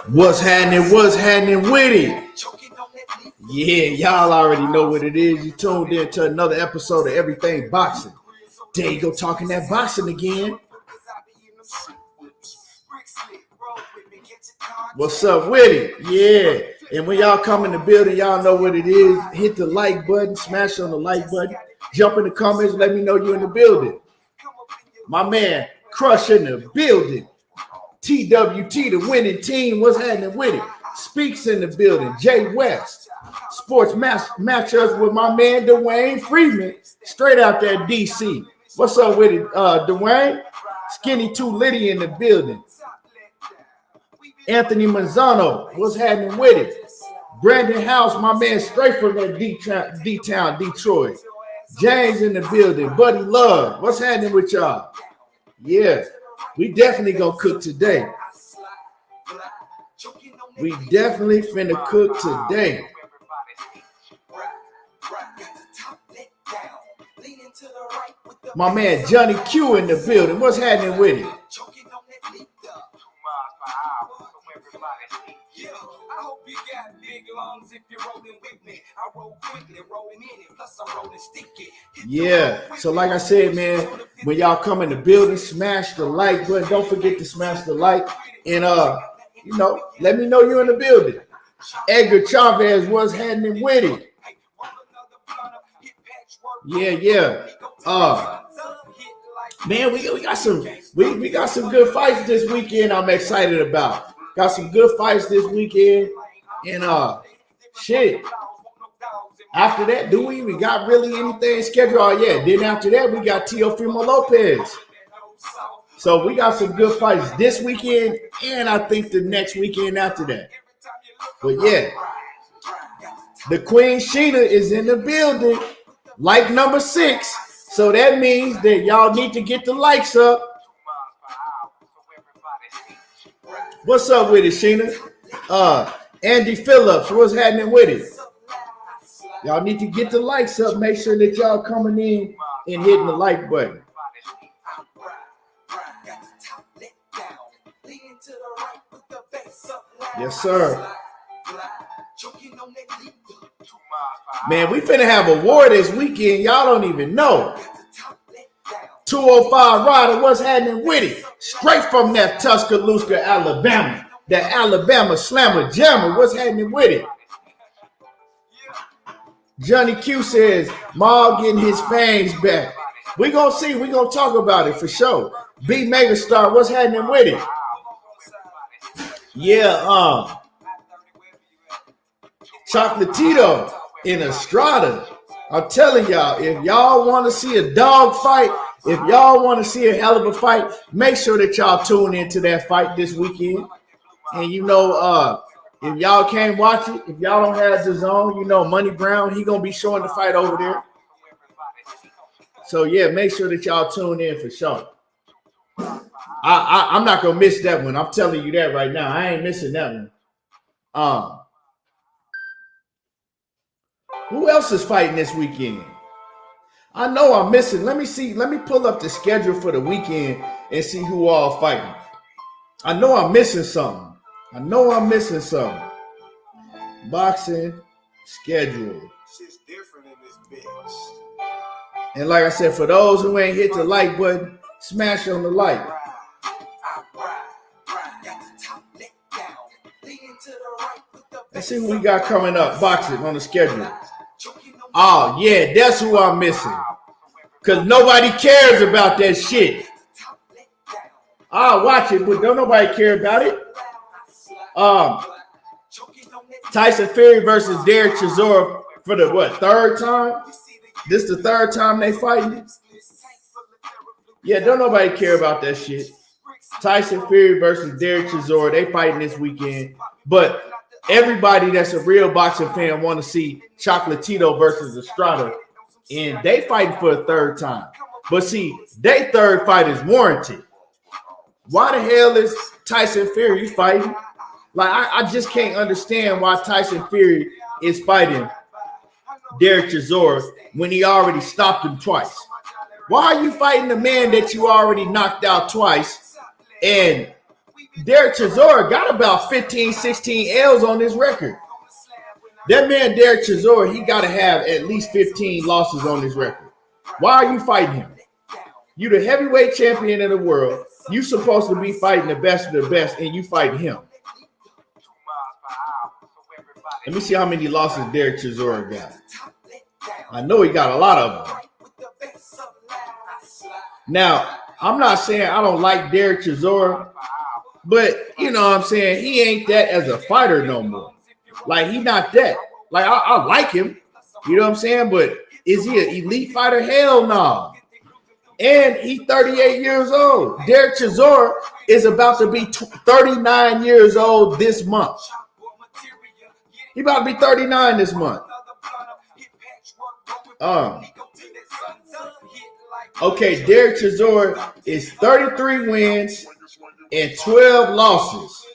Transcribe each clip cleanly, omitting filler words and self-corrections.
What's happening? What's happening with it? Yeah, y'all already know what it is. You tuned in to another episode of Everything Boxing. There you go, talking that boxing again. What's up with it? Yeah. And when y'all come in the building, y'all know what it is. Hit the like button, smash on the like button. Jump in the comments, let me know you're in the building. My man, Crush in the building. TWT, the winning team. What's happening with it? Speaks in the building. Jay West. Sports matchups with my man, Dwayne Freeman. Straight out there, DC. What's up with it, Dwayne? Skinny 2 Liddy in the building. Anthony Manzano, what's happening with it? Brandon House, my man, straight from that D-Town, Detroit. James in the building. Buddy Love, what's happening with y'all? Yeah, we definitely gonna cook today. We definitely finna cook today. My man Johnny Q in the building. What's happening with it? Yeah, so like I said, man, when y'all come in the building, smash the like button. Don't forget to smash the like. And let me know you're in the building. Edgar Chavez, what's happening with it? Yeah. Man, we got some good fights this weekend. I'm excited about. Got some good fights this weekend. And shit. After that, do we even got really anything scheduled? Oh, yeah. Then after that, we got Teofimo Lopez. So we got some good fights this weekend, and I think the next weekend after that. But yeah, the Queen Sheena is in the building, like number 6. So that means that y'all need to get the likes up. What's up with it, Sheena? Andy Phillips, what's happening with it? Y'all need to get the likes up. Make sure that y'all coming in and hitting the like button. Yes, sir. Man, we finna have a war this weekend. Y'all don't even know. 205 Rider, what's happening with it? Straight from that Tuscaloosa, Alabama. That Alabama Slammer Jammer, what's happening with it? Johnny Q says, Maul getting his fangs back. We gonna see. We gonna talk about it for sure. B Megastar, what's happening with it? Yeah, Chocolatito in Estrada. I'm telling y'all, if y'all want to see a dog fight, if y'all want to see a hell of a fight, make sure that y'all tune into that fight this weekend. And if y'all can't watch it, if y'all don't have the zone, Money Brown, he gonna be showing the fight over there. So yeah, make sure that y'all tune in for sure. I'm not gonna miss that one. I'm telling you that right now. I ain't missing that one. Who else is fighting this weekend? I know I'm missing. Let me see. Let me pull up the schedule for the weekend and see who all fighting. I know I'm missing something. Boxing schedule. Shit's different in this bitch. And like I said, for those who ain't hit the like button, smash on the like. Let's see who we got coming up boxing on the schedule. Oh, yeah, that's who I'm missing. Because nobody cares about that shit. I'll watch it, but don't nobody care about it. Tyson Fury versus Derek Chisora for the third time? This the third time they fighting? Yeah, don't nobody care about that shit. Tyson Fury versus Derek Chisora, they fighting this weekend. But everybody that's a real boxing fan want to see Chocolatito versus Estrada. And they fighting for a third time. But see, their third fight is warranted. Why the hell is Tyson Fury fighting? Like, I just can't understand why Tyson Fury is fighting Derek Chisora when he already stopped him twice. Why are you fighting the man that you already knocked out twice? And Derek Chisora got about 15, 16 L's on his record. That man, Derek Chisora, he got to have at least 15 losses on his record. Why are you fighting him? You the heavyweight champion of the world. You supposed to be fighting the best of the best, and you fighting him. Let me see how many losses Derek Chisora got. I know he got a lot of them. Now, I'm not saying I don't like Derek Chisora, but you know what I'm saying? He ain't that as a fighter no more. Like, he not that. Like, I like him. You know what I'm saying? But is he an elite fighter? Hell no. And he's 38 years old. Derek Chisora is about to be 39 years old this month. He about to be 39 this month. Okay, Derek Chisora is 33 wins and 12 losses.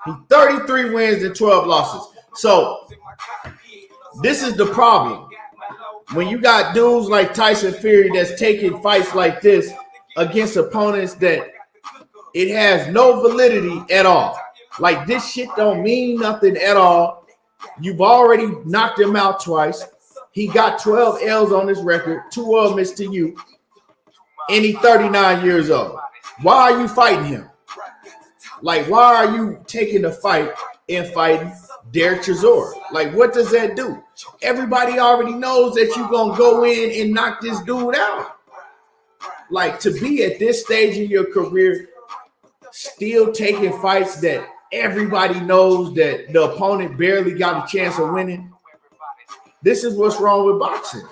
He's 33 wins and 12 losses. So this is the problem. When you got dudes like Tyson Fury that's taking fights like this against opponents that it has no validity at all. Like, this shit don't mean nothing at all. You've already knocked him out twice. He got 12 L's on his record. 2 of them is to you. And he's 39 years old. Why are you fighting him? Like, why are you taking the fight and fighting Derek Chisora? Like, what does that do? Everybody already knows that you're going to go in and knock this dude out. Like, to be at this stage in your career, still taking fights that everybody knows that the opponent barely got a chance of winning. This is what's wrong with boxing.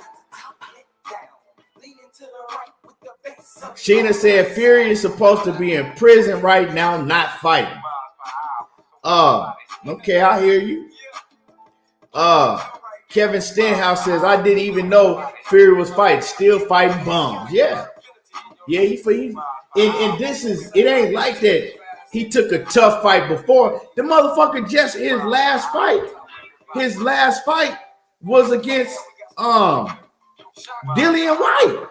Sheena said Fury is supposed to be in prison right now, not fighting. Okay, I hear you. Kevin Stenhouse says, I didn't even know Fury was fighting, still fighting bums. Yeah. Yeah, and this is, it ain't like that. He took a tough fight before. The motherfucker just, his last fight was against Dillian White.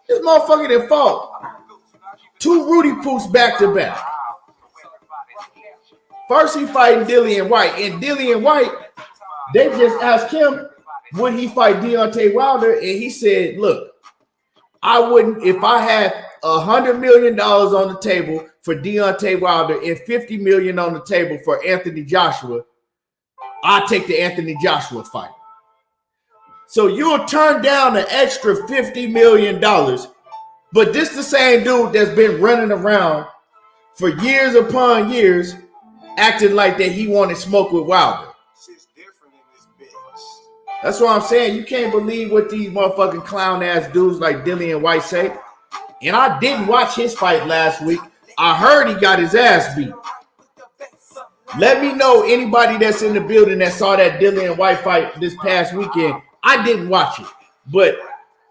This motherfucker that fought 2 Rudy Poofs back to back. First he fighting Dillian White, and Dillian White, they just asked him, would he fight Deontay Wilder? And he said, look, I wouldn't, if I had $100 million on the table for Deontay Wilder and $50 million on the table for Anthony Joshua, I'd take the Anthony Joshua fight. So you'll turn down the extra $50 million, but this the same dude that's been running around for years upon years acting like that he wanted smoke with Wilder. That's what I'm saying. You can't believe what these motherfucking clown ass dudes like Dillian White say. And I didn't watch his fight last week. I heard he got his ass beat. Let me know anybody that's in the building that saw that Dillian White fight this past weekend. I didn't watch it, but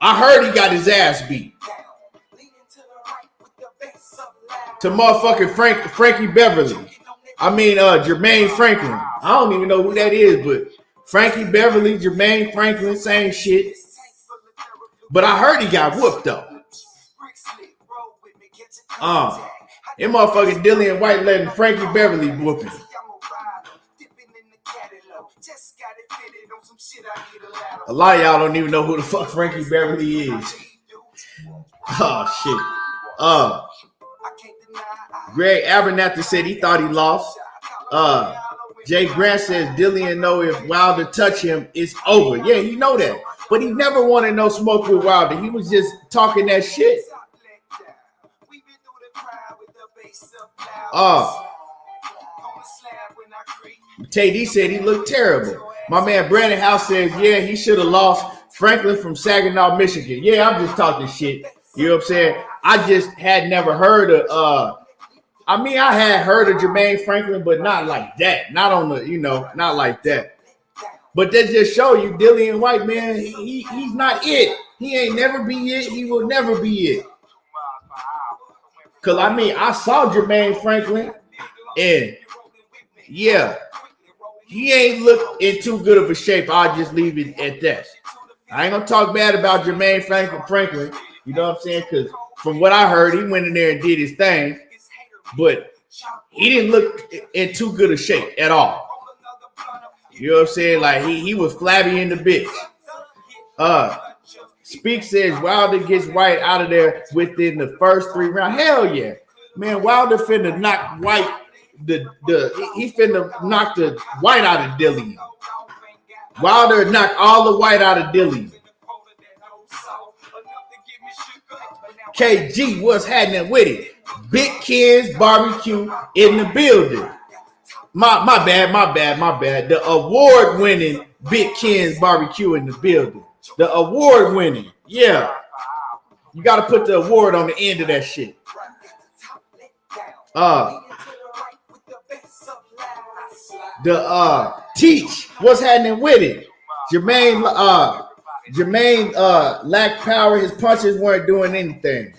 I heard he got his ass beat. To motherfucking Frankie Beverly. I mean, Jermaine Franklin. I don't even know who that is, but Frankie Beverly, Jermaine Franklin, same shit. But I heard he got whooped, though. That motherfucking Dillian White letting Frankie Beverly whoop him. A lot of y'all don't even know who the fuck Frankie Beverly is. Oh, shit. Greg Abernathy said he thought he lost. Jay Grant says Dillian know if Wilder touch him, it's over. Yeah, he know that. But he never wanted no smoke with Wilder. He was just talking that shit. KD said he looked terrible. My man Brandon House says, yeah, he should have lost. Franklin from Saginaw, Michigan. Yeah, I'm just talking shit. You know what I'm saying? I just had never heard of I had heard of Jermaine Franklin, but not like that. Not on the, not like that. But that just show you Dillian White, man, he's not it. He ain't never be it. He will never be it. Because, I saw Jermaine Franklin, and, yeah, he ain't looked in too good of a shape. I'll just leave it at that. I ain't gonna talk bad about Jermaine Franklin. You know what I'm saying? Because from what I heard, he went in there and did his thing, but he didn't look in too good a shape at all. You know what I'm saying? Like he was flabby in the bitch. Speak says Wilder gets White out of there within the first 3 rounds. Hell yeah, man! Wilder finna knock White. He finna knock the White out of Dillian. Wilder knocked all the White out of Dillian. KG, what's happening with it? Big Ken's barbecue in the building. My bad. The award-winning Big Ken's barbecue in the building. The award-winning, yeah. You got to put the award on the end of that shit. Teach, what's happening with it? Jermaine lacked power. His punches weren't doing anything.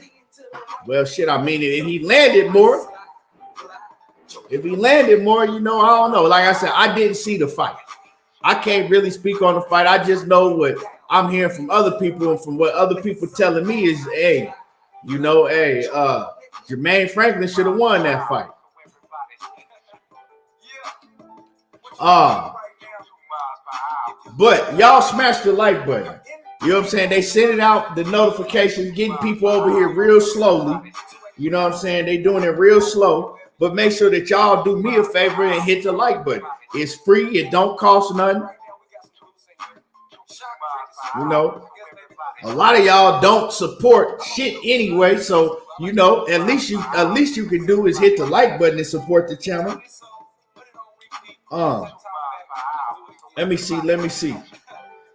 Well, shit, I mean, if he landed more, you know, I don't know. Like I said, I didn't see the fight. I can't really speak on the fight. I just know what I'm hearing from other people, and from what other people telling me is, Jermaine Franklin should have won that fight. But y'all smash the like button. You know what I'm saying? They sending out the notifications, getting people over here real slowly. You know what I'm saying? They doing it real slow. But make sure that y'all do me a favor and hit the like button. It's free. It don't cost nothing. You know, a lot of y'all don't support shit anyway. So, you know, at least you can do is hit the like button and support the channel. Let me see.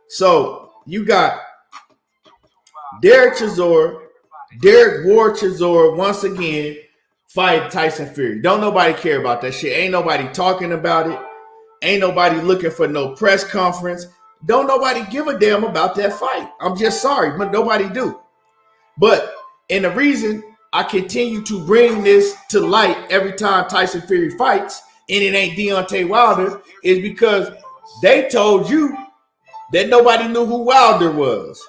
So you got Derek Ward Chisora once again fight Tyson Fury. Don't nobody care about that shit. Ain't nobody talking about it. Ain't nobody looking for no press conference. Don't nobody give a damn about that fight. I'm just sorry, but nobody do. And the reason I continue to bring this to light every time Tyson Fury fights, and it ain't Deontay Wilder, is because they told you that nobody knew who Wilder was.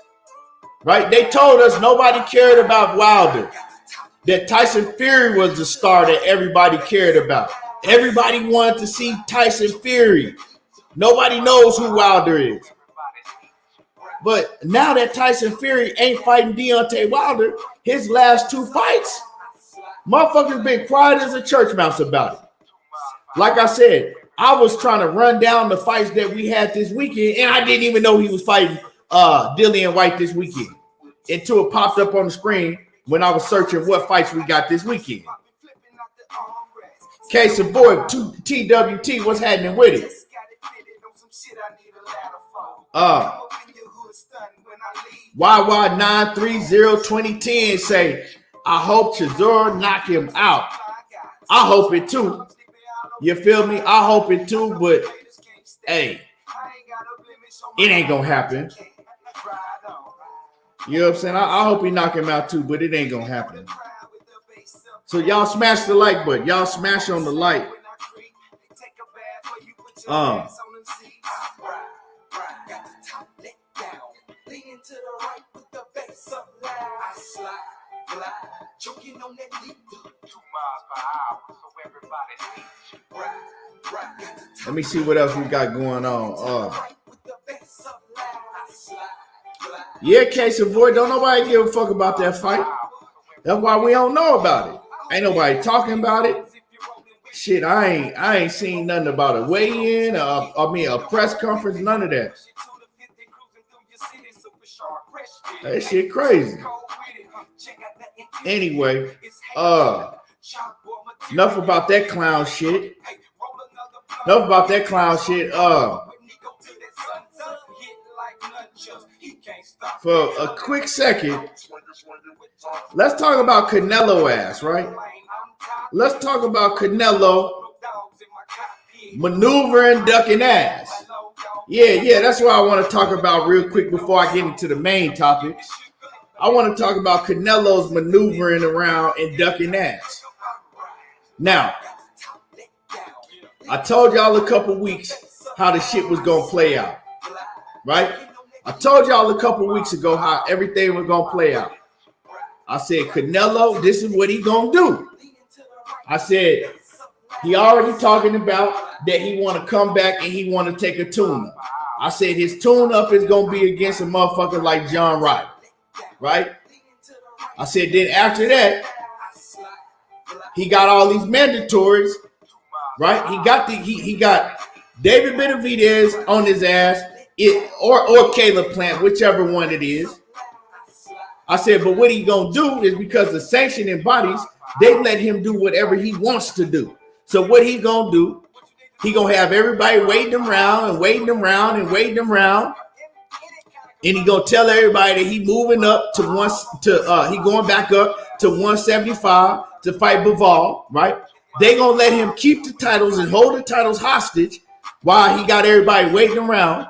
Right? They told us nobody cared about Wilder. That Tyson Fury was the star that everybody cared about. Everybody wanted to see Tyson Fury. Nobody knows who Wilder is. But now that Tyson Fury ain't fighting Deontay Wilder, his last 2 fights, motherfuckers been quiet as a church mouse about it. Like I said, I was trying to run down the fights that we had this weekend, and I didn't even know he was fighting Dillian White this weekend until it popped up on the screen when I was searching what fights we got this weekend. Case of boy, TWT, what's happening with it? YY9302010 say, I hope Chisora knock him out. I hope it too. You feel me? I hope it too, but hey, it ain't gonna happen. You know what I'm saying? I hope he knock him out too, but it ain't gonna happen. So y'all smash the like button. Y'all smash on the like. Let me see what else we got going on. Yeah, Case of Boy, don't nobody give a fuck about that fight. That's why we don't know about it. Ain't nobody talking about it. Shit, I ain't seen nothing about a weigh-in, a press conference, none of that. That shit crazy. Anyway, enough about that clown shit. For a quick second, let's talk about Canelo ass, right? Let's talk about Canelo maneuvering, ducking ass. Yeah, that's what I want to talk about real quick before I get into the main topics. I want to talk about Canelo's maneuvering around and ducking ass. Now, I told y'all a couple weeks how the shit was going to play out, right? I told y'all a couple weeks ago how everything was gonna play out. I said, Canelo, this is what he gonna do. I said, he already talking about that he want to come back and he want to take a tune-up. I said his tune-up is gonna be against a motherfucker like John Ryder, right? I said then after that, he got all these mandatories, right? He got David Benavidez on his ass, or Caleb Plant, whichever one it is. I said, but what he gonna do is because the sanctioning bodies, they let him do whatever he wants to do. So what he gonna do? He gonna have everybody waiting around and waiting around and waiting around, and he gonna tell everybody that he moving up to he going back up to 175 to fight Bivol, right? They gonna let him keep the titles and hold the titles hostage while he got everybody waiting around.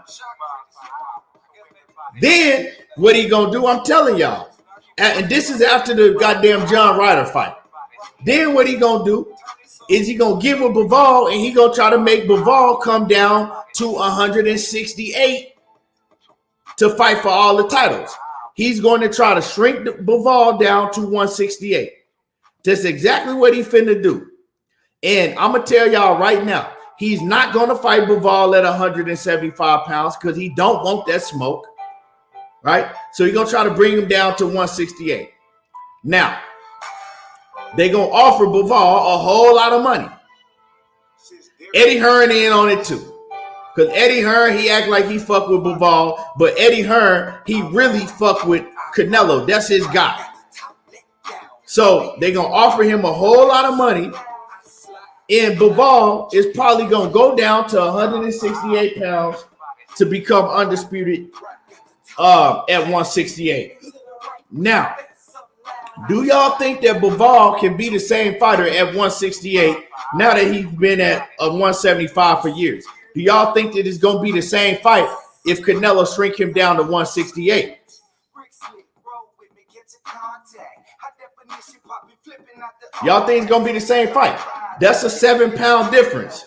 Then what he gonna do? I'm telling y'all, and this is after the goddamn John Ryder fight. Then what he gonna do is he gonna give with Bivol and he gonna try to make Bivol come down to 168 to fight for all the titles. He's going to try to shrink the Bivol down to 168. That's exactly what he finna do. And I'm gonna tell y'all right now, he's not gonna fight Bivol at 175 pounds because he don't want that smoke, right? So he's gonna try to bring him down to 168. Now, they gonna offer Bivol a whole lot of money. Eddie Hearn in on it too. Because Eddie Hearn, he act like he fuck with Bivol, but Eddie Hearn, he really fuck with Canelo. That's his guy. So they gonna offer him a whole lot of money, and Bivol is probably gonna go down to 168 pounds to become undisputed at 168. Now, do y'all think that Bivol can be the same fighter at 168 now that he's been at 175 for years? Do y'all think that it's going to be the same fight if Canelo shrink him down to 168? Y'all think it's going to be the same fight? That's a 7-pound difference.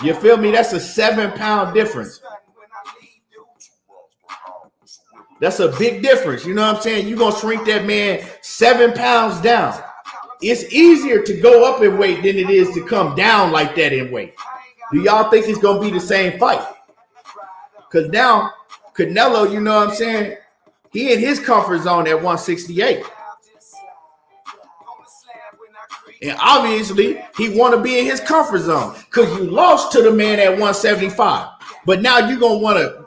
You feel me? That's a 7-pound difference. That's a big difference. You know what I'm saying? You're going to shrink that man 7 pounds down. It's easier to go up in weight than it is to come down like that in weight. Do y'all think it's going to be the same fight? Because now, Canelo, you know what I'm saying? He in his comfort zone at 168. And obviously, he want to be in his comfort zone because you lost to the man at 175. But now you're going to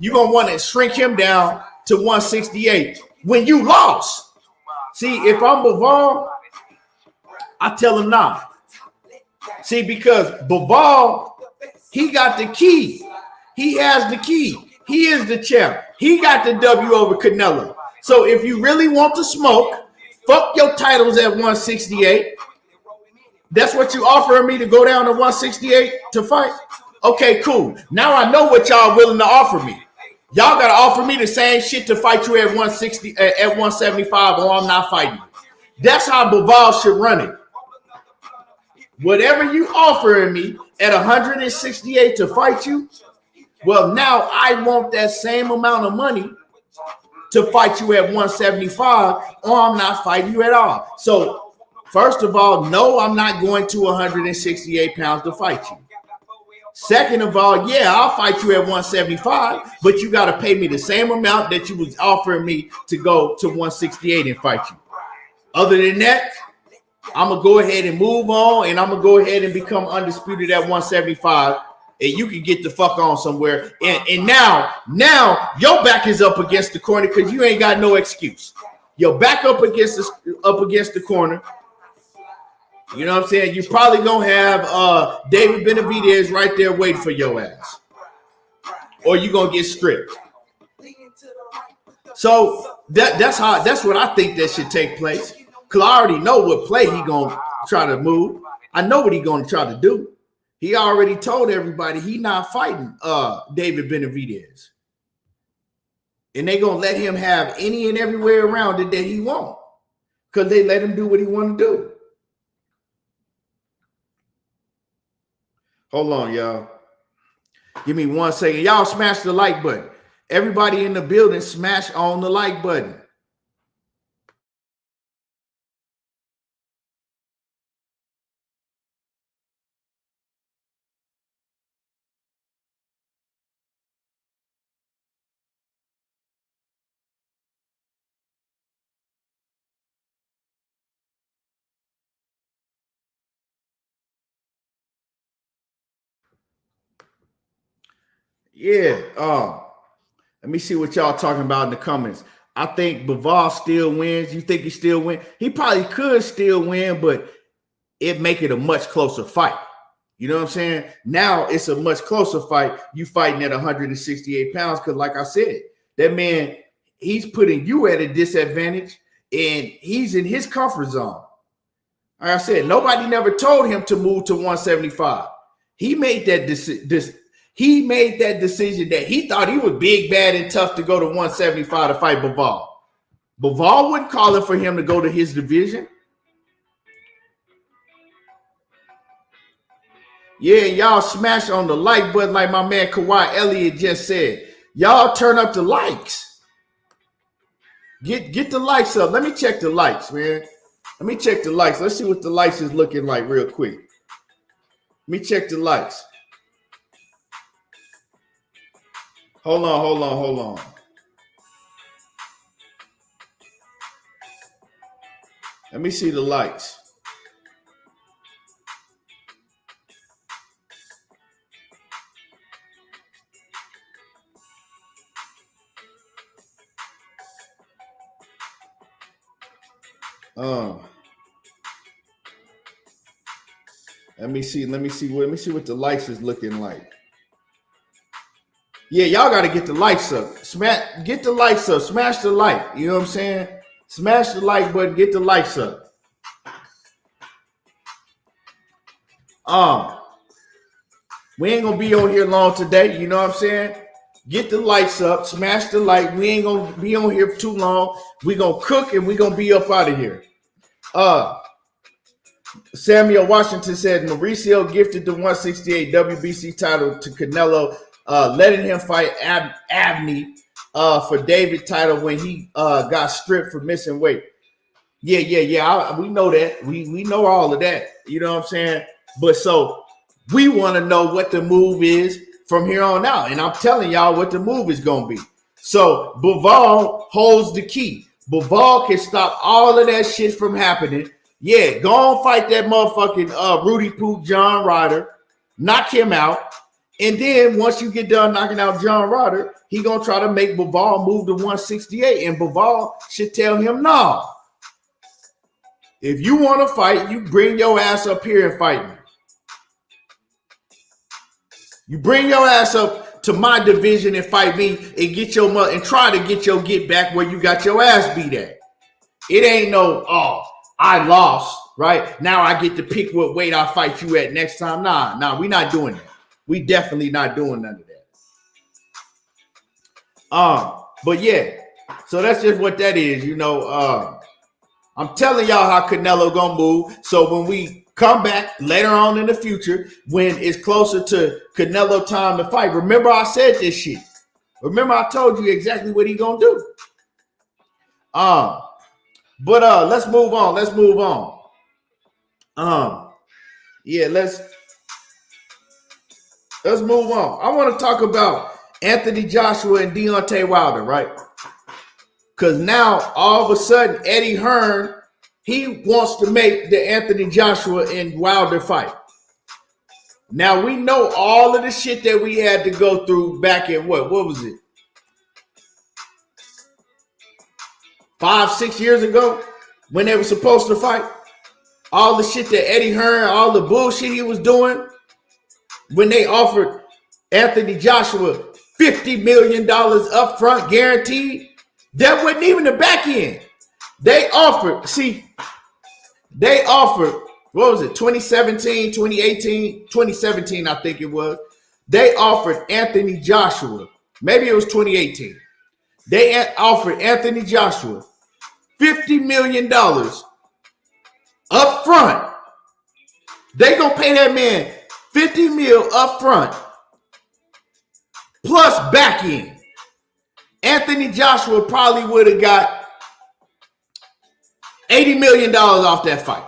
want to shrink him down to 168 when you lost. See, if I'm Bivol, I tell him nah. See, because Bivol, he got the key. He has the key. He is the champ. He got the W over Canelo. So if you really want to smoke, fuck your titles at 168. That's what you offering me to go down to 168 to fight? Okay, cool. Now I know what y'all willing to offer me. Y'all got to offer me the same shit to fight you at 160, at 175, or I'm not fighting you. That's how Bivol should run it. Whatever you offering me at 168 to fight you, well, now I want that same amount of money to fight you at 175, or I'm not fighting you at all. So, first of all, no, I'm not going to 168 pounds to fight you. Second of all, yeah, I'll fight you at 175, but you got to pay me the same amount that you was offering me to go to 168 and fight you. Other than that, I'm going to go ahead and move on, and I'm going to go ahead and become undisputed at 175, and you can get the fuck on somewhere. And now your back is up against the corner because you ain't got no excuse. Your back up against the corner. You know what I'm saying? You're probably going to have David Benavidez right there waiting for your ass. Or you're going to get stripped. So that's what I think that should take place. Because I already know what play he going to try to move. I know what he going to try to do. He already told everybody he not fighting David Benavidez. And they going to let him have any and everywhere around it that he want. Because they let him do what he want to do. Hold on, y'all. Give me 1 second. Y'all smash the like button. Everybody in the building, smash on the like button. Yeah. Let me see what y'all talking about in the comments. I think Bivol still wins. You think he still win? He probably could still win, but it make it a much closer fight. You know what I'm saying? Now it's a much closer fight. You fighting at 168 pounds because, like I said, that man, he's putting you at a disadvantage, and he's in his comfort zone. Like I said, nobody never told him to move to 175. He made that He made that decision that he thought he was big, bad, and tough to go to 175 to fight Bivol. Bivol wasn't calling for him to go to his division. Yeah, y'all smash on the like button like my man Kawhi Elliott just said. Y'all turn up the likes. Get the likes up. Let me check the likes, man. Let me check the likes. Let's see what the likes is looking like real quick. Let me check the likes. Hold on. Let me see the likes. Let me see what the likes is looking like. Yeah, y'all got to get the likes up. Get the likes up. Smash the like. You know what I'm saying? Smash the like button. Get the likes up. We ain't gonna be on here long today. You know what I'm saying? Get the likes up. Smash the like. We ain't gonna be on here for too long. We gonna cook and we gonna be up out of here. Samuel Washington said Mauricio gifted the 168 WBC title to Canelo, letting him fight Abney for David title when he got stripped for missing weight. Yeah. We know that. We know all of that. You know what I'm saying? But so we want to know what the move is from here on out. And I'm telling y'all what the move is going to be. So Bivol holds the key. Bivol can stop all of that shit from happening. Yeah, go on fight that motherfucking Rudy Pook John Ryder. Knock him out. And then once you get done knocking out John Ryder, he going to try to make Bivol move to 168. And Bivol should tell him, no. If you want to fight, you bring your ass up here and fight me. You bring your ass up to my division and fight me and get your and try to get your get back where you got your ass beat at. It ain't no, I lost, right? Now I get to pick what weight I fight you at next time. Nah, we not doing that. We definitely not doing none of that. But yeah, so that's just what that is, you know. I'm telling y'all how Canelo gonna move. So when we come back later on in the future, when it's closer to Canelo time to fight, remember I said this shit. Remember I told you exactly what he gonna do. But let's move on. Let's move on. Yeah, let's move on. I want to talk about Anthony Joshua and Deontay Wilder, right? Because now all of a sudden Eddie Hearn, he wants to make the Anthony Joshua and Wilder fight. Now we know all of the shit that we had to go through back in what was it? 5-6 years ago when they were supposed to fight. All the shit that Eddie Hearn, all the bullshit he was doing when they offered Anthony Joshua $50 million up front guaranteed. That wasn't even the back end. They offered, what was it, 2017, 2018, 2017, I think it was. They offered Anthony Joshua, maybe it was 2018. They offered Anthony Joshua $50 million up front. They gonna pay that man $50 million up front. plus back end. Anthony Joshua probably would have got $80 million off that fight.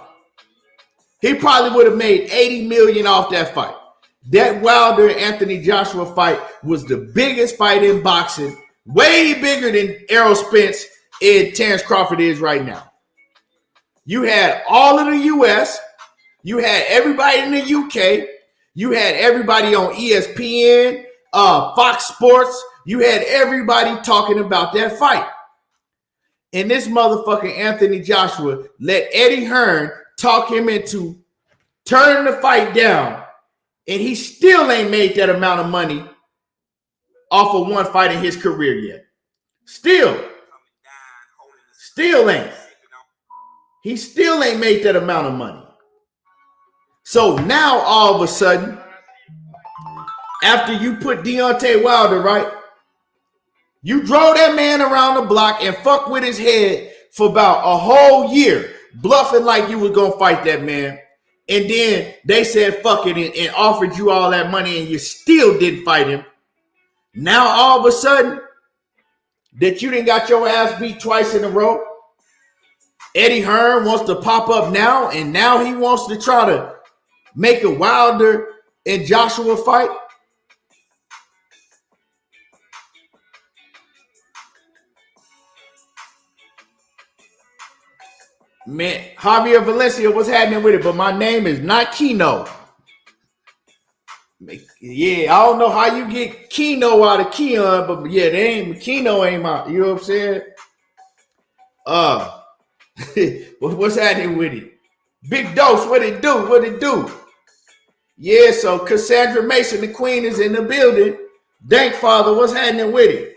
He probably would have made $80 million off that fight. That Wilder and Anthony Joshua fight was the biggest fight in boxing, way bigger than Errol Spence and Terrence Crawford is right now. You had all of the U.S., you had everybody in the UK, you had everybody on ESPN, Fox Sports, you had everybody talking about that fight. And this motherfucking Anthony Joshua let Eddie Hearn talk him into turning the fight down, and he still ain't made that amount of money off of one fight in his career yet. Still ain't. He still ain't made that amount of money. So now all of a sudden, after you put Deontay Wilder, right? You drove that man around the block and fuck with his head for about a whole year, bluffing like you was going to fight that man. And then they said fuck it and offered you all that money and you still didn't fight him. Now all of a sudden that you done got your ass beat twice in a row, Eddie Hearn wants to pop up now, and now he wants to try to make a Wilder and Joshua fight. Man, Javier Valencia, what's happening with it? But my name is not Keno. Yeah, I don't know how you get Keno out of Keon, but yeah, they ain't Keno ain't my, you know what I'm saying? What's happening with it? Big Dose, what it do? What it do? Yeah, so Cassandra Mason, the queen, is in the building. Dank Father, what's happening with it?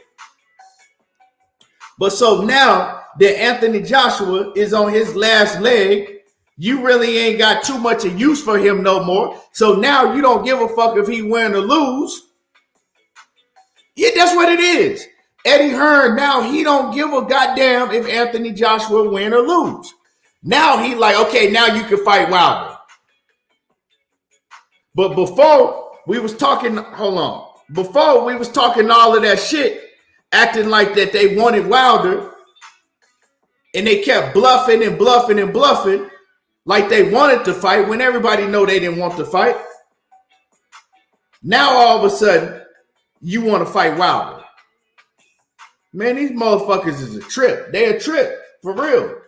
But so now that Anthony Joshua is on his last leg, you really ain't got too much of use for him no more. So now you don't give a fuck if he win or lose. Yeah, that's what it is. Eddie Hearn, now he don't give a goddamn if Anthony Joshua win or lose. Now he like, okay, now you can fight Wilder. But before we was talking, hold on. Before we was talking all of that shit, acting like that they wanted Wilder, and they kept bluffing and bluffing and bluffing like they wanted to fight when everybody know they didn't want to fight. Now all of a sudden, you want to fight Wilder. Man, these motherfuckers is a trip. They a trip, for real.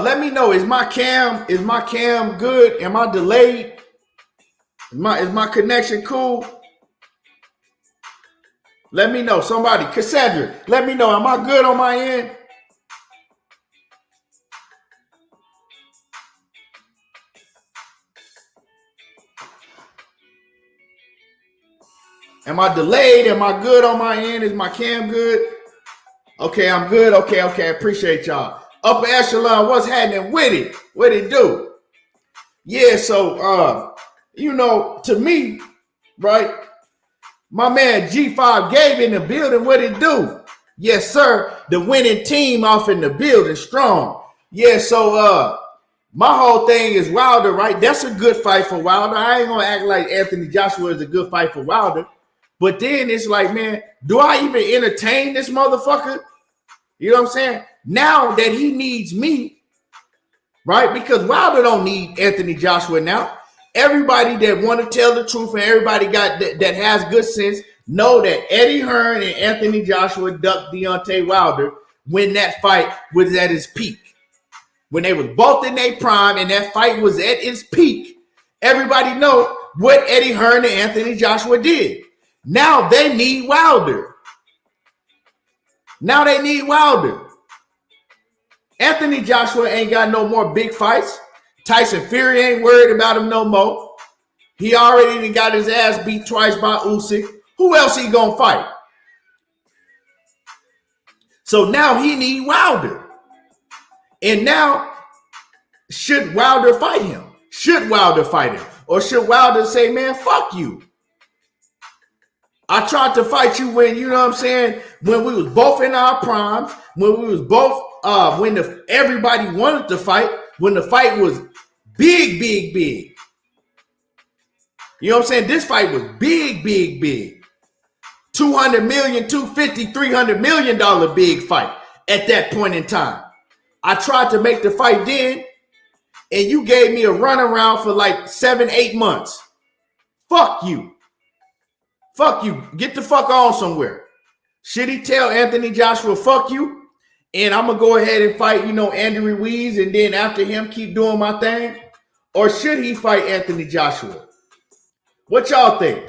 Let me know, is my cam good? Am I delayed? Is my connection cool? Let me know. Somebody, Cassandra, let me know. Am I good on my end? Am I delayed? Am I good on my end? Is my cam good? Okay, I'm good. Okay, I appreciate y'all. Upper echelon, what's happening with it? What it do? Yeah, so you know, to me, right? My man G5 Gabe in the building, what it do? Yes, sir. The winning team off in the building, strong. Yeah, so my whole thing is Wilder, right? That's a good fight for Wilder. I ain't gonna act like Anthony Joshua is a good fight for Wilder. But then it's like, man, do I even entertain this motherfucker? You know what I'm saying? Now that he needs me, right? Because Wilder don't need Anthony Joshua now. Everybody that want to tell the truth and everybody got that has good sense know that Eddie Hearn and Anthony Joshua ducked Deontay Wilder when that fight was at its peak. When they was both in their prime and that fight was at its peak, everybody know what Eddie Hearn and Anthony Joshua did. Now they need Wilder. Now they need Wilder. Anthony Joshua ain't got no more big fights. Tyson Fury ain't worried about him no more. He already got his ass beat twice by Usyk. Who else he gonna fight? So now he need Wilder. And now, should Wilder fight him? Should Wilder fight him? Or should Wilder say, man, fuck you? I tried to fight you when, you know what I'm saying, when we was both in our primes, when we was both, when everybody wanted to fight, when the fight was big, big, big. You know what I'm saying? This fight was big, big, big. 200 million, 250, $300 million big fight at that point in time. I tried to make the fight then, and you gave me a runaround for like 7-8 months. Fuck you. Fuck you. Get the fuck on somewhere. Should he tell Anthony Joshua, fuck you? And I'm going to go ahead and fight, Andy Ruiz, and then after him keep doing my thing? Or should he fight Anthony Joshua? What y'all think?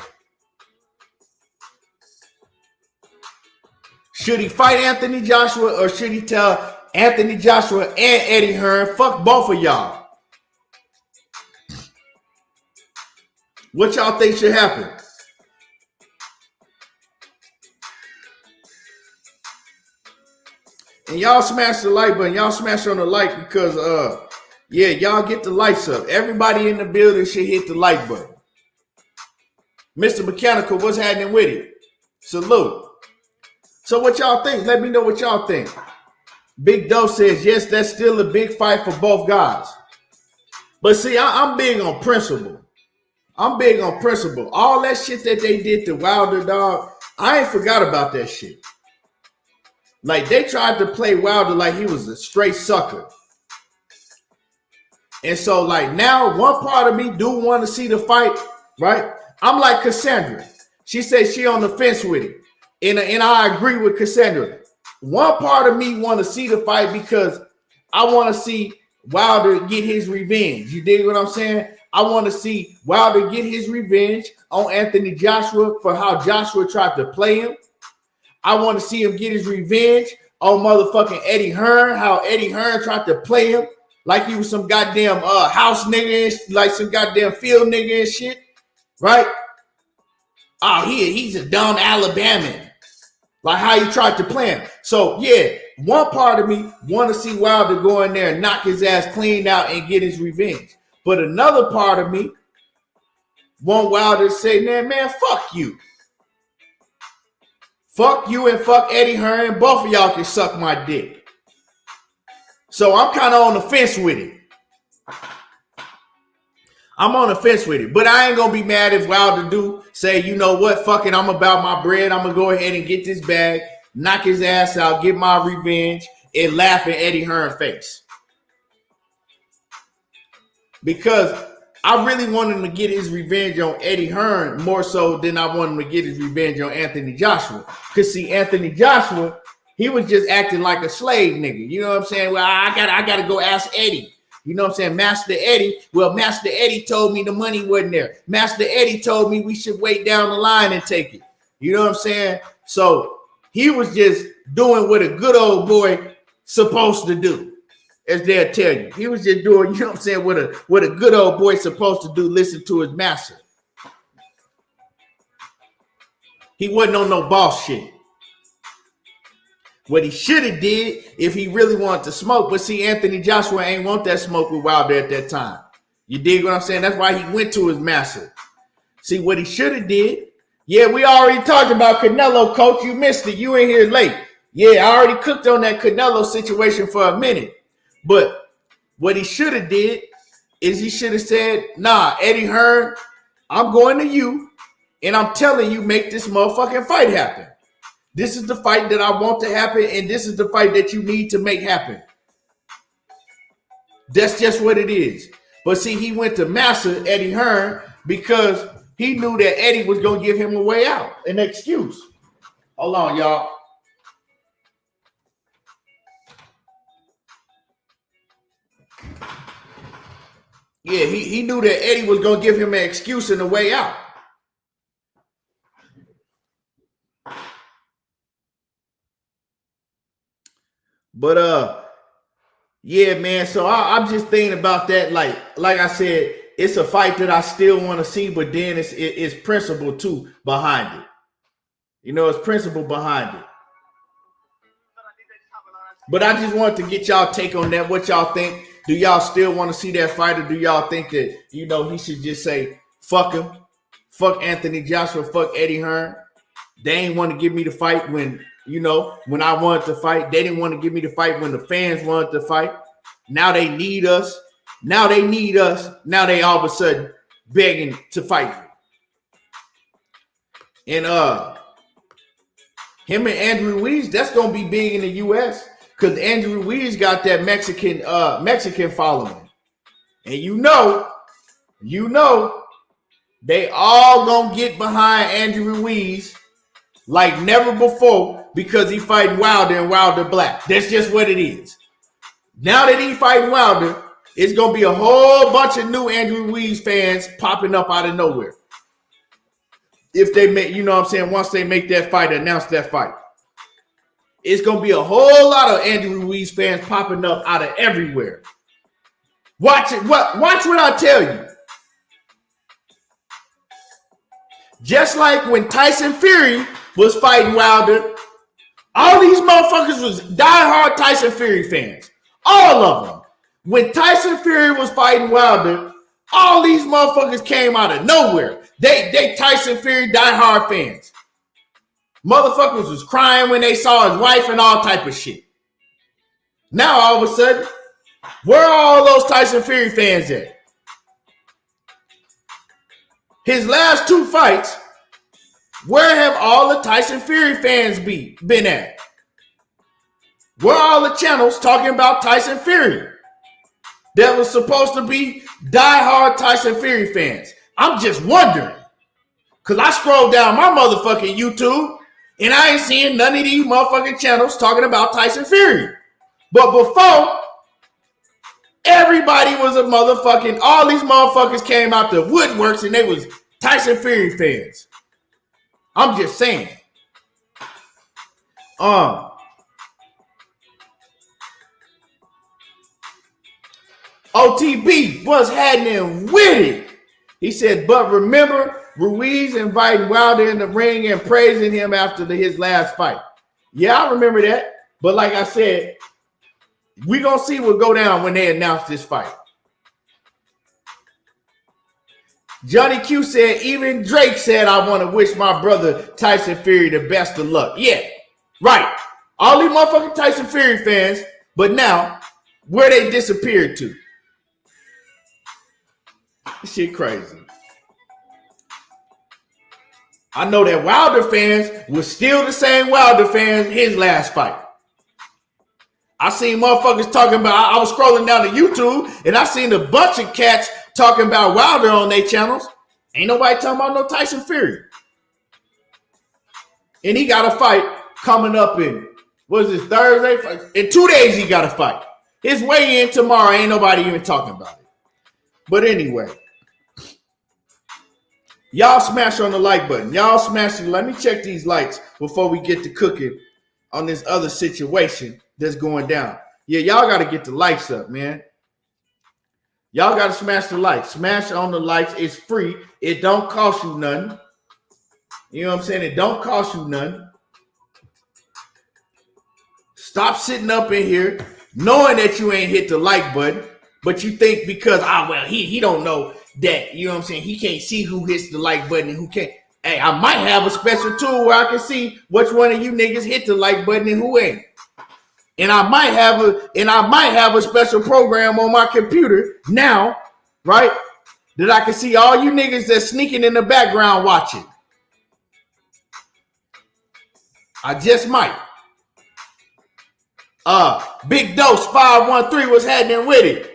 Should he fight Anthony Joshua, or should he tell Anthony Joshua and Eddie Hearn, fuck both of y'all? What y'all think should happen? And y'all smash the like button. Y'all smash on the like because, yeah, y'all get the lights up. Everybody in the building should hit the like button. Mr. Mechanical, what's happening with it? Salute. So what y'all think? Let me know what y'all think. Big Doe says, yes, that's still a big fight for both guys. But see, I'm big on principle. I'm big on principle. All that shit that they did to Wilder, dog, I ain't forgot about that shit. Like, they tried to play Wilder like he was a straight sucker. And so, like, now one part of me do want to see the fight, right? I'm like Cassandra. She said she on the fence with it. And I agree with Cassandra. One part of me want to see the fight because I want to see Wilder get his revenge. You dig what I'm saying? I want to see Wilder get his revenge on Anthony Joshua for how Joshua tried to play him. I want to see him get his revenge on motherfucking Eddie Hearn, how Eddie Hearn tried to play him like he was some goddamn house nigga, like some goddamn field nigga and shit, right? Oh, he's a dumb Alabamian, like how he tried to play him. So yeah, one part of me want to see Wilder go in there and knock his ass clean out and get his revenge, but another part of me want Wilder to say, man, fuck you. Fuck you and fuck Eddie Hearn. Both of y'all can suck my dick. So I'm kind of on the fence with it. I'm on the fence with it. But I ain't going to be mad if Wilder do say, you know what, fuck it, I'm about my bread. I'm going to go ahead and get this bag, knock his ass out, get my revenge, and laugh in Eddie Hearn's face. Because I really want him to get his revenge on Eddie Hearn more so than I want him to get his revenge on Anthony Joshua. Because see, Anthony Joshua, he was just acting like a slave nigga. You know what I'm saying? Well, I gotta go ask Eddie. You know what I'm saying? Master Eddie. Well, Master Eddie told me the money wasn't there. Master Eddie told me we should wait down the line and take it. You know what I'm saying? So he was just doing what a good old boy supposed to do. As they'll tell you. He was just doing, you know what I'm saying, what a good old boy supposed to do, listen to his master. He wasn't on no boss shit. What he should have did if he really wanted to smoke, but see, Anthony Joshua ain't want that smoke with Wilder at that time. You dig what I'm saying? That's why he went to his master. See, what he should have did, yeah, we already talked about Canelo, coach. You missed it. You ain't here late. Yeah, I already cooked on that Canelo situation for a minute. But what he should have did is he should have said, nah, Eddie Hearn, I'm going to you, and I'm telling you, make this motherfucking fight happen. This is the fight that I want to happen, and this is the fight that you need to make happen. That's just what it is. But see, he went to master Eddie Hearn because he knew that Eddie was going to give him a way out, an excuse. Hold on, y'all. Yeah, he knew that Eddie was going to give him an excuse and a way out. But, yeah, man, so I'm just thinking about that. Like I said, it's a fight that I still want to see, but then it's principle, too, behind it. You know, it's principle behind it. But I just wanted to get y'all take on that. What y'all think? Do y'all still want to see that fight, or do y'all think that, you know, he should just say, fuck him, fuck Anthony Joshua, fuck Eddie Hearn? They ain't want to give me the fight when, when I wanted to fight. They didn't want to give me the fight when the fans wanted to fight. Now they need us. Now they need us. Now they all of a sudden begging to fight me. And him and Andrew Ruiz, that's gonna be big in the US because Andrew Ruiz got that Mexican following. And you know, they all gonna get behind Andrew Ruiz like never before because he fighting Wilder and Wilder black. That's just what it is. Now that he fighting Wilder, it's gonna be a whole bunch of new Andrew Ruiz fans popping up out of nowhere. If they make, once they make that fight, announce that fight, it's gonna be a whole lot of Andrew Ruiz fans popping up out of everywhere. Watch it. Watch what I tell you. Just like when Tyson Fury was fighting Wilder, all these motherfuckers was diehard Tyson Fury fans. All of them. When Tyson Fury was fighting Wilder, all these motherfuckers came out of nowhere. They Tyson Fury diehard fans. Motherfuckers was crying when they saw his wife and all type of shit. Now all of a sudden, where are all those Tyson Fury fans at? His last two fights, where have all the Tyson Fury fans been at? Where are all the channels talking about Tyson Fury that was supposed to be diehard Tyson Fury fans? I'm just wondering. Because I scrolled down my motherfucking YouTube and I ain't seeing none of these motherfucking channels talking about Tyson Fury. But before, everybody was a motherfucking, all these motherfuckers came out the woodworks and they was Tyson Fury fans. I'm just saying. OTB was happening with it. He said, but remember Ruiz inviting Wilder in the ring and praising him after his last fight. Yeah, I remember that. But like I said, we're going to see what go down when they announce this fight. Johnny Q said, even Drake said, I want to wish my brother Tyson Fury the best of luck. Yeah, right. All these motherfucking Tyson Fury fans, but now, where they disappeared to? This shit crazy. I know that Wilder fans was still the same Wilder fans his last fight. I seen motherfuckers talking about, I was scrolling down to YouTube and I seen a bunch of cats talking about Wilder on their channels. Ain't nobody talking about no Tyson Fury. And he got a fight coming up in, what is this, Thursday? In 2 days he got a fight. His weigh-in tomorrow, ain't nobody even talking about it. But anyway, y'all smash on the like button. Y'all smash it. Let me check these likes before we get to cooking on this other situation that's going down. Yeah, y'all got to get the likes up, man. Y'all got to smash the likes. Smash on the likes. It's free. It don't cost you nothing. You know what I'm saying? It don't cost you nothing. Stop sitting up in here knowing that you ain't hit the like button, but you think because, he don't know that, you know what I'm saying, he can't see who hits the like button and who can't. Hey, I might have a special tool where I can see which one of you niggas hit the like button and who ain't. And I might have a special program on my computer now, right? That I can see all you niggas that's sneaking in the background watching. I just might. Big Dose 513 was happening with it.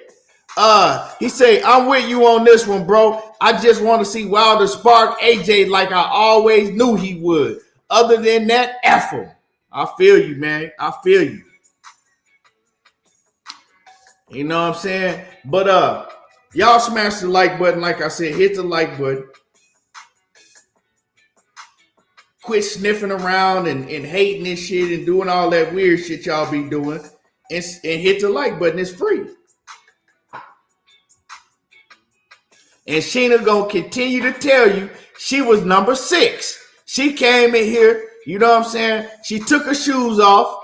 He say, I'm with you on this one, bro. I just want to see Wilder spark AJ like I always knew he would. Other than that, F him. I feel you, man. I feel you. You know what I'm saying? But y'all smash the like button. Like I said, hit the like button. Quit sniffing around and hating this shit and doing all that weird shit y'all be doing. And hit the like button. It's free. And Sheena gonna continue to tell you she was number 6. She came in here, you know what I'm saying? She took her shoes off.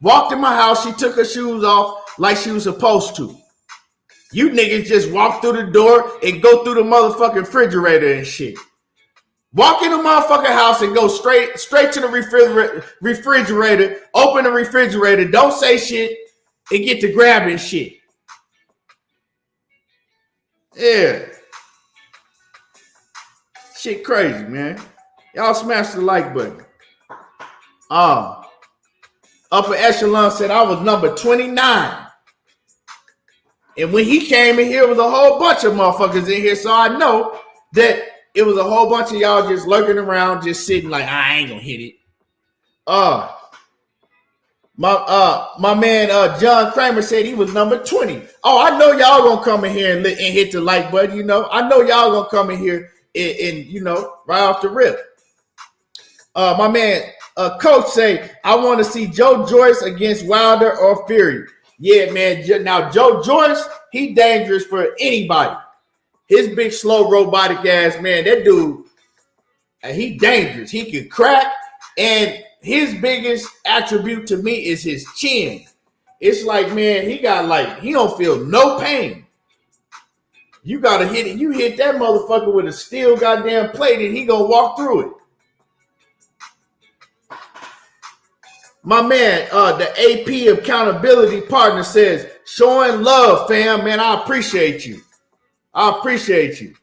Walked in my house, she took her shoes off like she was supposed to. You niggas just walk through the door and go through the motherfucking refrigerator and shit. Walk in the motherfucking house and go straight to the refrigerator. Open the refrigerator. Don't say shit and get to grabbing shit. Yeah. Shit crazy, man. Y'all smash the like button. Upper Echelon said I was number 29. And when he came in here, it was a whole bunch of motherfuckers in here. So I know that it was a whole bunch of y'all just lurking around, just sitting like, I ain't gonna hit it. My man John Kramer said he was number 20. Oh, I know y'all gonna come in here and hit the like button, you know. I know y'all gonna come in here and you know, right off the rip. My man Coach say, I want to see Joe Joyce against Wilder or Fury. Yeah, man. Now Joe Joyce, he dangerous for anybody. His big, slow, robotic ass, man, that dude, he dangerous. He can crack, and his biggest attribute to me is his chin. It's like, man, he don't feel no pain. You gotta hit it. You hit that motherfucker with a steel goddamn plate, and he gonna walk through it. My man, the AP accountability partner says, showing love, fam, man, I appreciate you. I appreciate you.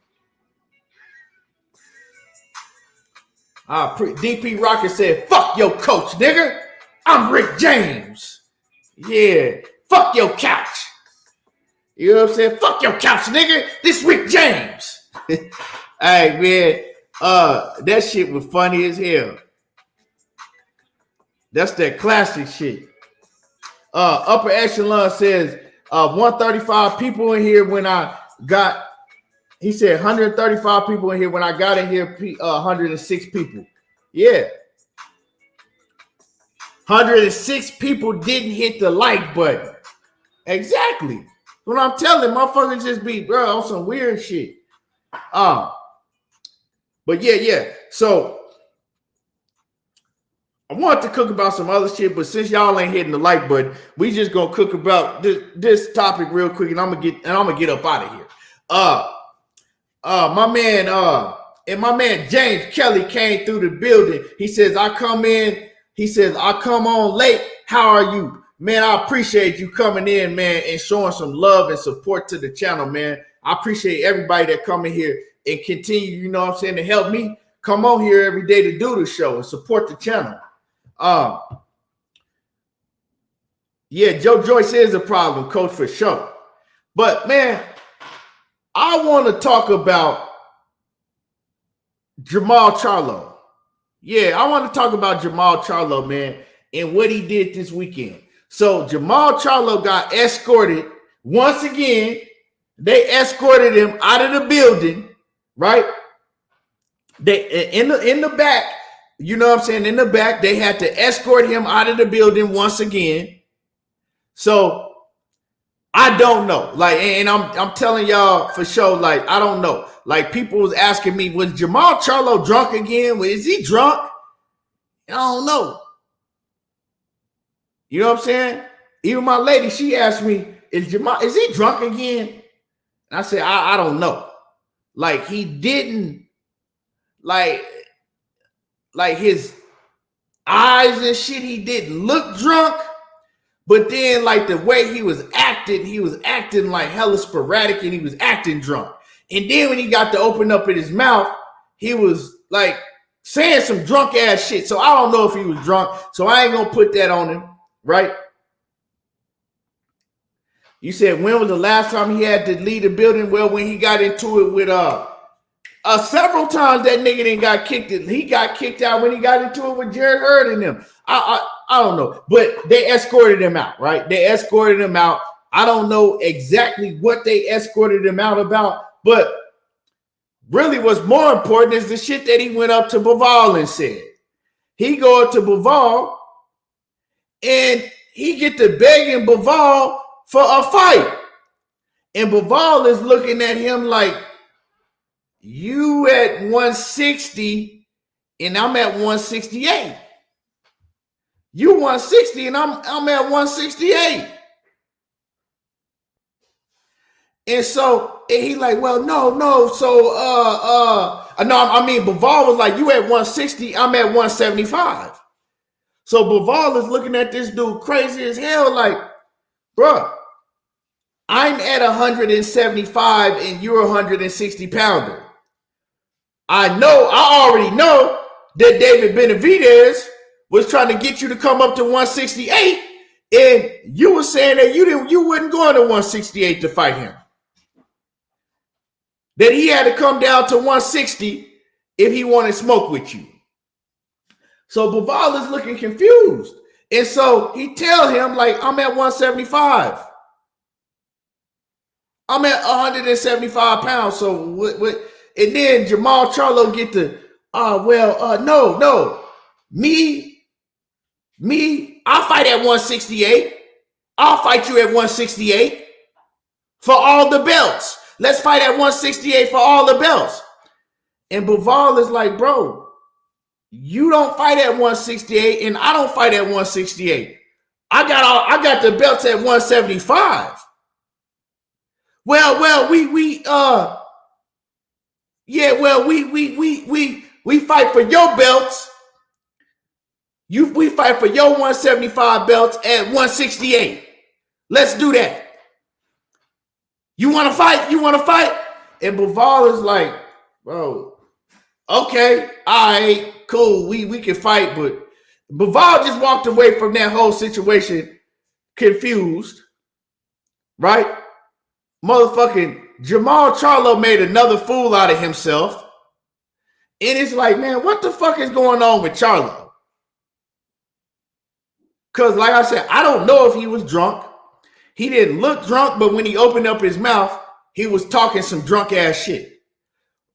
DP Rocket said, fuck your coach, nigga. I'm Rick James. Yeah, fuck your couch. You know what I'm saying? Fuck your couch, nigga. This Rick James. Hey, man, that shit was funny as hell. That's that classic shit. Upper Echelon says 135 people in here when I got. He said 135 people in here when I got in here. 106 people. Yeah, 106 people didn't hit the like button. Exactly. When I'm telling motherfuckers just be bro on some weird shit. But yeah. So I want to cook about some other shit, but since y'all ain't hitting the like button, we just gonna cook about this topic real quick, and I'm gonna get up out of here. My man James Kelly came through the building. He says, I come on late. How are you? Man, I appreciate you coming in, man, and showing some love and support to the channel, man. I appreciate everybody that come in here and continue, you know what I'm saying, to help me come on here every day to do the show and support the channel. Yeah, Joe Joyce is a problem, coach, for sure. But, man, I want to talk about Jermall Charlo. Yeah, I want to talk about Jermall Charlo, man, and what he did this weekend. So Jermall Charlo got escorted once again. They escorted him out of the building, right? They in the back, you know what I'm saying? In the back, they had to escort him out of the building once again. So I don't know. Like, and I'm telling y'all for sure, like, I don't know. Like, people was asking me, was Jermall Charlo drunk again? Is he drunk? I don't know. You know what I'm saying? Even my lady, she asked me, is he drunk again? And I said, I don't know. Like, he didn't, like his eyes and shit, he didn't look drunk. But then, like, the way he was acting like hella sporadic, and he was acting drunk. And then when he got to open up in his mouth, he was like saying some drunk ass shit. So I don't know if he was drunk. So I ain't gonna put that on him, right? You said, when was the last time he had to leave the building? Well, when he got into it with several times that nigga didn't got kicked. He got kicked out when he got into it with Jared Hurd and them. I don't know, but they escorted him out, right? They escorted him out. I don't know exactly what they escorted him out about, but really what's more important is the shit that he went up to Bivol and said. He go up to Bivol and he get to begging Bivol for a fight. And Bivol is looking at him like, you at 160 and I'm at 168. You 160 and I'm at 168. And so and he like, well, no. So no, I mean Bivol was like, you at 160, I'm at 175. So Bivol is looking at this dude crazy as hell, like, bruh, I'm at 175 and you're 160 pounder. I already know that David Benavidez was trying to get you to come up to 168, and you were saying that you wouldn't go to 168 to fight him. That he had to come down to 160 if he wanted to smoke with you. So Bivol is looking confused. And so he tell him, like, I'm at 175. I'm at 175 pounds. So what and then Jermall Charlo get to, no. Me, I'll fight at 168. I'll fight you at 168 for all the belts. Let's fight at 168 for all the belts. And Bivol is like, bro, you don't fight at 168 and I don't fight at 168. I got the belts at 175. We fight for your belts. We fight for your 175 belts at 168. Let's do that. You want to fight? And Bivol is like, bro, okay, all right, cool. We can fight, but Bivol just walked away from that whole situation confused, right? Motherfucking Jermall Charlo made another fool out of himself. And it's like, man, what the fuck is going on with Charlo? Because like I said, I don't know if he was drunk. He didn't look drunk, but when he opened up his mouth, he was talking some drunk ass shit.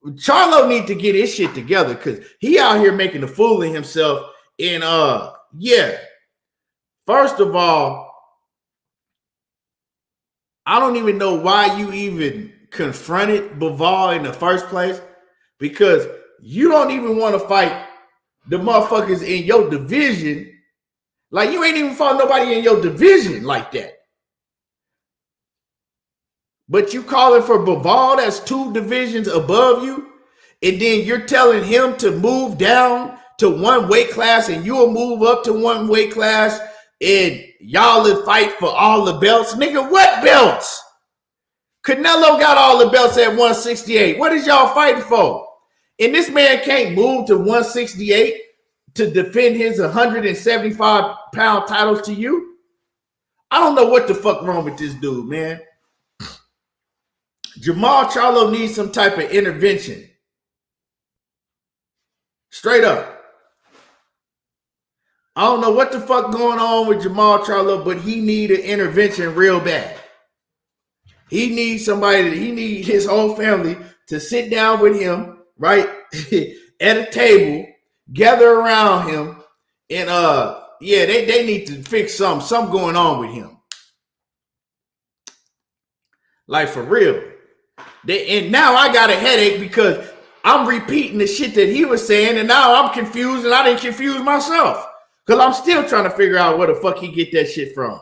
Charlo need to get his shit together because he out here making a fool of himself. And first of all, I don't even know why you even confronted Bivol in the first place, because you don't even want to fight the motherfuckers in your division. Like, you ain't even fought nobody in your division like that. But you calling for Bivol that's 2 divisions above you, and then you're telling him to move down to 1 weight class and you'll move up to 1 weight class and y'all will fight for all the belts. Nigga, what belts? Canelo got all the belts at 168. What is y'all fighting for? And this man can't move to 168 to defend his 175 pound titles to you? I don't know what the fuck wrong with this dude, man. Jermall Charlo needs some type of intervention. Straight up. I don't know what the fuck going on with Jermall Charlo, but he need an intervention real bad. He needs somebody, he needs his whole family to sit down with him, right, at a table, gather around him, and they need to fix something going on with him. Like, for real. And now I got a headache because I'm repeating the shit that he was saying, and now I'm confused, and I didn't confuse myself. Because I'm still trying to figure out where the fuck he get that shit from.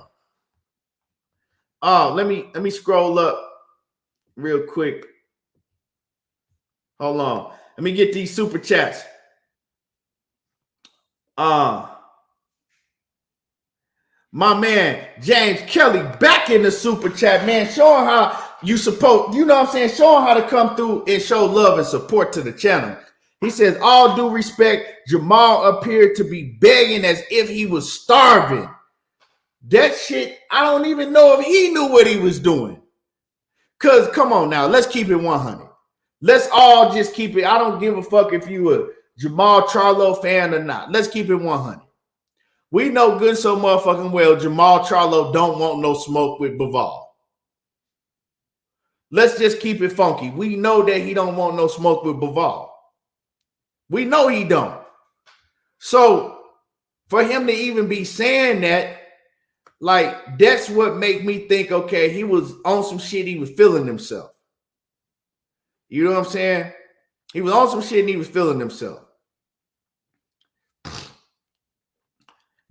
Oh, let me scroll up real quick. Hold on. Let me get these super chats. My man, James Kelly, back in the super chat, man, showing how you support, you know what I'm saying, showing how to come through and show love and support to the channel. He says, all due respect, Jermall appeared to be begging as if he was starving. That shit, I don't even know if he knew what he was doing. Because, come on now, let's keep it 100. Let's all just keep it. I don't give a fuck if you a Jermall Charlo fan or not. Let's keep it 100. We know good so motherfucking well Jermall Charlo don't want no smoke with Bivol. Let's just keep it funky. We know that he don't want no smoke with Bivol. We know he don't. So for him to even be saying that, like, that's what make me think, okay, he was on some shit, he was feeling himself. You know what I'm saying? He was on some shit and he was feeling himself.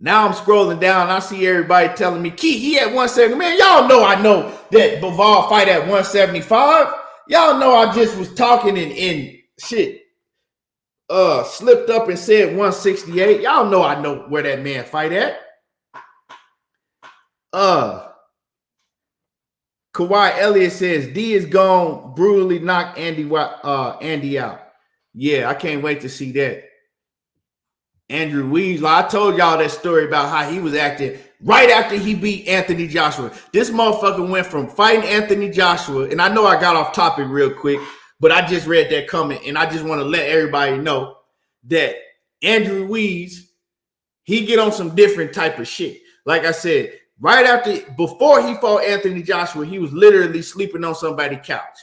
Now I'm scrolling down. I see everybody telling me, Key, he at 170. Man, y'all know I know that Bivol fight at 175. Y'all know I just was talking and shit. Slipped up and said 168. Y'all know I know where that man fight at. Kawhi Elliott says D is gone, brutally knock Andy out. Yeah, I can't wait to see that. Andrew Weaves, I told y'all that story about how he was acting right after he beat Anthony Joshua. This motherfucker went from fighting Anthony Joshua, and I know I got off topic real quick, but I just read that comment, and I just want to let everybody know that Andrew Weaves, he get on some different type of shit. Like I said, before he fought Anthony Joshua, he was literally sleeping on somebody's couch.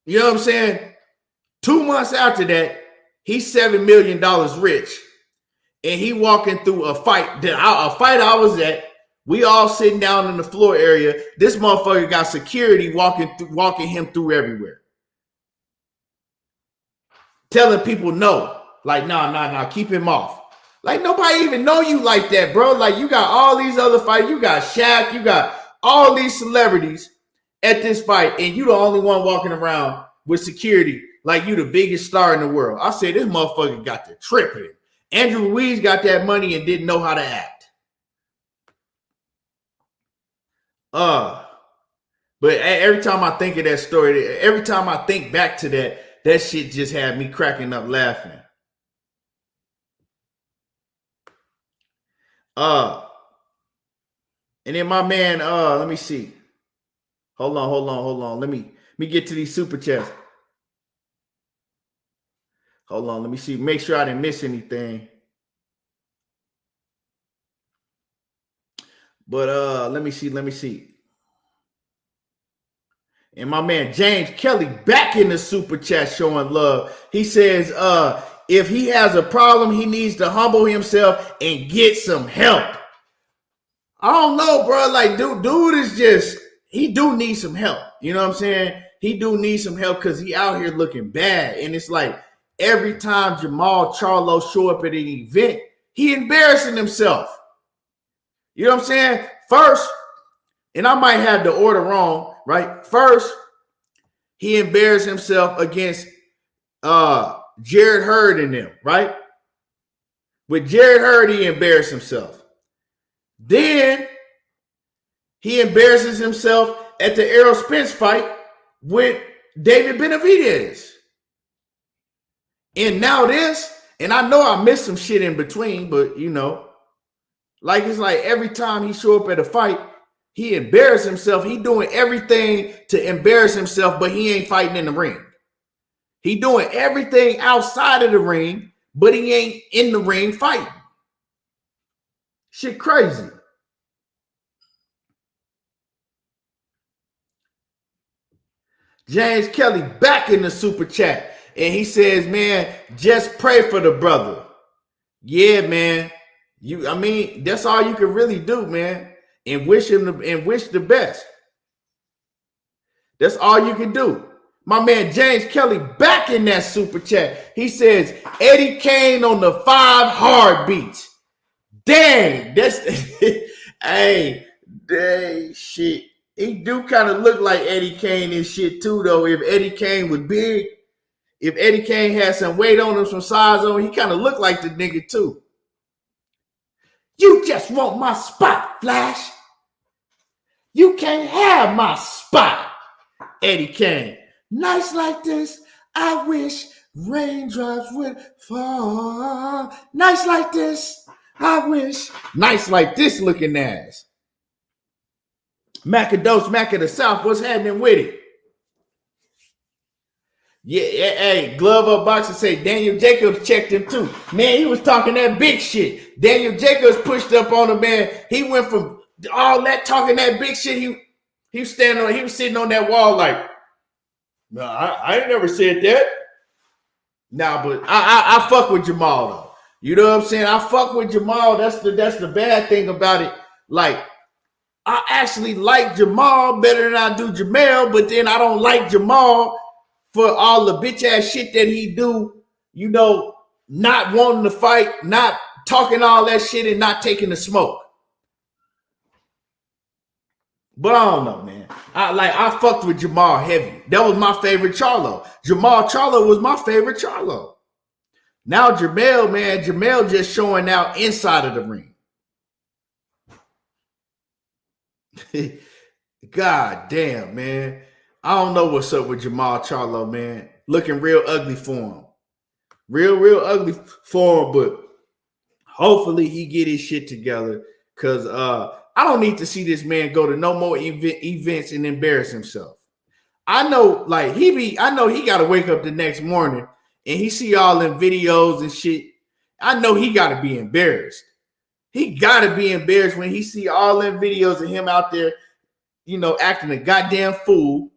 You know what I'm saying? 2 months after that, he's $7 million rich, and he walking through a fight I was at. We all sitting down in the floor area. This motherfucker got security walking him through everywhere, telling people no, like nah, keep him off. Like nobody even know you like that, bro. Like you got all these other fights. You got Shaq. You got all these celebrities at this fight, and you the only one walking around with security. Like you the biggest star in the world. I said this motherfucker got the tripping. Andrew Weeds got that money and didn't know how to act. But every time I think of that story, every time I think back to that shit just had me cracking up laughing. And then my man, let me see. Hold on. Let me get to these super chats. Hold on, let me see. Make sure I didn't miss anything. But let me see. And my man James Kelly back in the super chat showing love. He says, if he has a problem, he needs to humble himself and get some help. I don't know, bro. Like, dude is just, he do need some help. You know what I'm saying? He do need some help because he out here looking bad. And it's like, every time Jermall Charlo show up at an event, he embarrassing himself. You know what I'm saying? First, and I might have the order wrong, right? First, he embarrassed himself against Jared Hurd and them, right? With Jared Hurd, he embarrassed himself. Then he embarrasses himself at the Errol Spence fight with David Benavidez. And now this, and I know I missed some shit in between, but you know, like it's like every time he show up at a fight, he embarrass himself. He doing everything to embarrass himself, but he ain't fighting in the ring. He doing everything outside of the ring, but he ain't in the ring fighting. Shit crazy. James Kelly back in the super chat. And he says, man, just pray for the brother. Yeah, man. I mean, that's all you can really do, man. And wish the best. That's all you can do. My man James Kelly back in that super chat. He says, Eddie Kane on the 5 heartbeats. Dang, that's hey, dang shit. He do kind of look like Eddie Kane and shit too, though. If Eddie Kane was big, if Eddie Kane had some weight on him, some size on him, he kind of looked like the nigga too. You just want my spot, Flash. You can't have my spot, Eddie Kane. Nights like this, I wish raindrops would fall. Nights like this, I wish. Nights like this looking ass. Macados, Mac of the South, what's happening with it? Yeah, hey, Glove Up Boxer say Daniel Jacobs checked him too. Man, he was talking that big shit. Daniel Jacobs pushed up on him, man. He went from all that talking that big shit. He was sitting on that wall like, no, I ain't never said that. Nah, but I fuck with Jermall though. You know what I'm saying? I fuck with Jermall. That's the bad thing about it. Like, I actually like Jermall better than I do Jermall, but then I don't like Jermall for all the bitch ass shit that he do, you know, not wanting to fight, not talking all that shit and not taking the smoke. But I don't know, man. I fucked with Jermall heavy. That was my favorite Charlo. Jermall Charlo was my favorite Charlo. Now Jermall, man, Jermall just showing out inside of the ring. God damn, man. I don't know what's up with Jermall Charlo, man. Looking real ugly for him. Real ugly for him, but hopefully he get his shit together. Cause I don't need to see this man go to no more events and embarrass himself. I know, like I know he gotta wake up the next morning and he see all them videos and shit. I know he gotta be embarrassed. He gotta be embarrassed when he see all them videos of him out there, you know, acting a goddamn fool,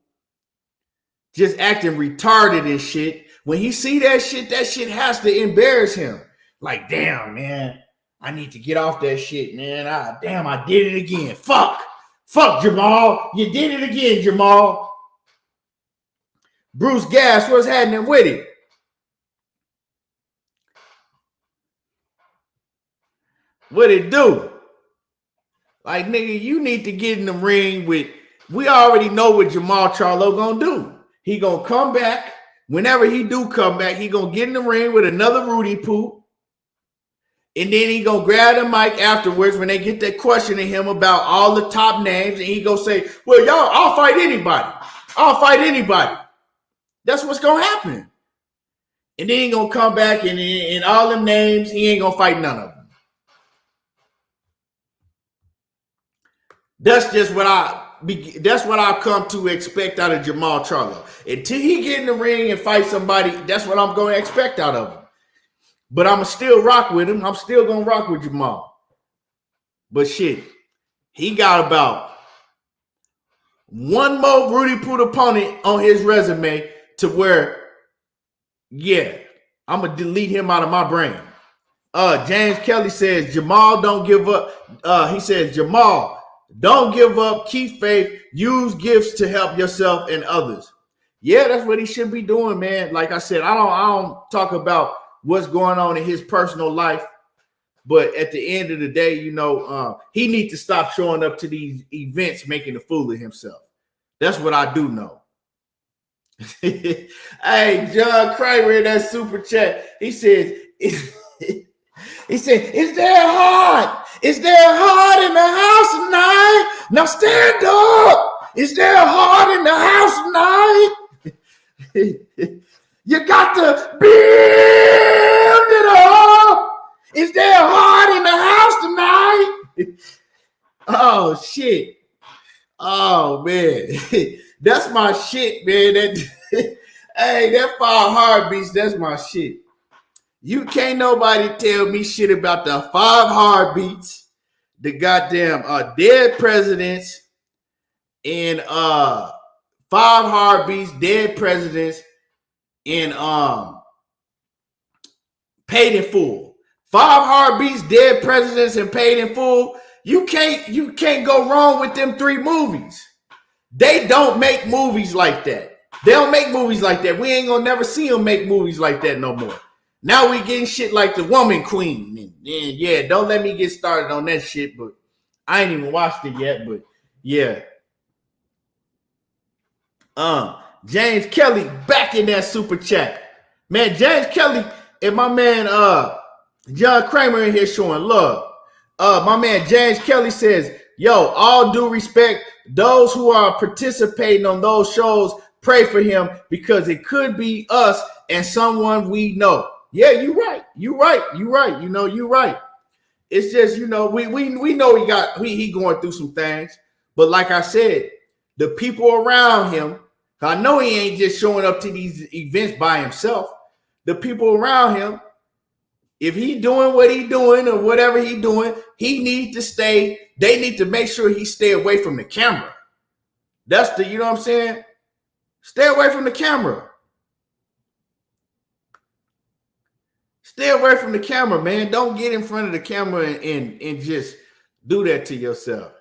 just acting retarded and shit. When he see that shit has to embarrass him. Like, damn, man, I need to get off that shit, man. Damn, I did it again. Fuck, Jermall. You did it again, Jermall. Bruce Gas, what's happening with it? What it do? Like, nigga, you need to get in the ring with, we already know what Jermall Charlo gonna do. He gonna come back. Whenever he do come back, he gonna get in the ring with another Rudy Poop. And then he gonna grab the mic afterwards when they get that question to him about all the top names. And he gonna say, well, y'all, I'll fight anybody. I'll fight anybody. That's what's gonna happen. And then he gonna come back and all them names, he ain't gonna fight none of them. That's just what I've come to expect out of Jermall Charlo. Until he get in the ring and fight somebody, that's what I'm going to expect out of him. But I'm going to still rock with him. I'm still going to rock with Jermall. But shit, he got about one more Rudy Poot opponent on his resume to where, yeah, I'm going to delete him out of my brain. James Kelly says, Jermall don't give up. He says, Jermall, don't give up. Keep faith. Use gifts to help yourself and others. Yeah, that's what he should be doing, man. Like I said, I don't talk about what's going on in his personal life, but at the end of the day, you know, he needs to stop showing up to these events making a fool of himself. That's what I do know. Hey, John Kramer in that super chat. He says, he said, is there hard? Is there hard in the house tonight? Now stand up. Is there hard in the house tonight? You got to build it up. Is there hard in the house tonight? Oh, shit. Oh, man. That's my shit, man. Hey, that 5 heartbeats, that's my shit. You can't nobody tell me shit about the 5 heartbeats, the goddamn dead presidents, and 5 heartbeats, dead presidents, and paid in full. 5 heartbeats, dead presidents, and paid in full. You can't go wrong with them 3 movies. They don't make movies like that. They don't make movies like that. We ain't gonna never see them make movies like that no more. Now we getting shit like The Woman Queen. And yeah, don't let me get started on that shit, but I ain't even watched it yet, but yeah. James Kelly back in that super chat. Man, James Kelly and my man John Kramer in here showing love. My man James Kelly says, yo, all due respect, those who are participating on those shows, pray for him because it could be us and someone we know. Yeah, you're right. You're right. You know, you're right. It's just, you know, we know he going through some things. But like I said, the people around him, I know he ain't just showing up to these events by himself. The people around him, if he doing what he doing or whatever he doing, he needs to stay. They need to make sure he stay away from the camera. That's the, you know what I'm saying? Stay away from the camera. Stay away from the camera, man. Don't get in front of the camera and just do that to yourself.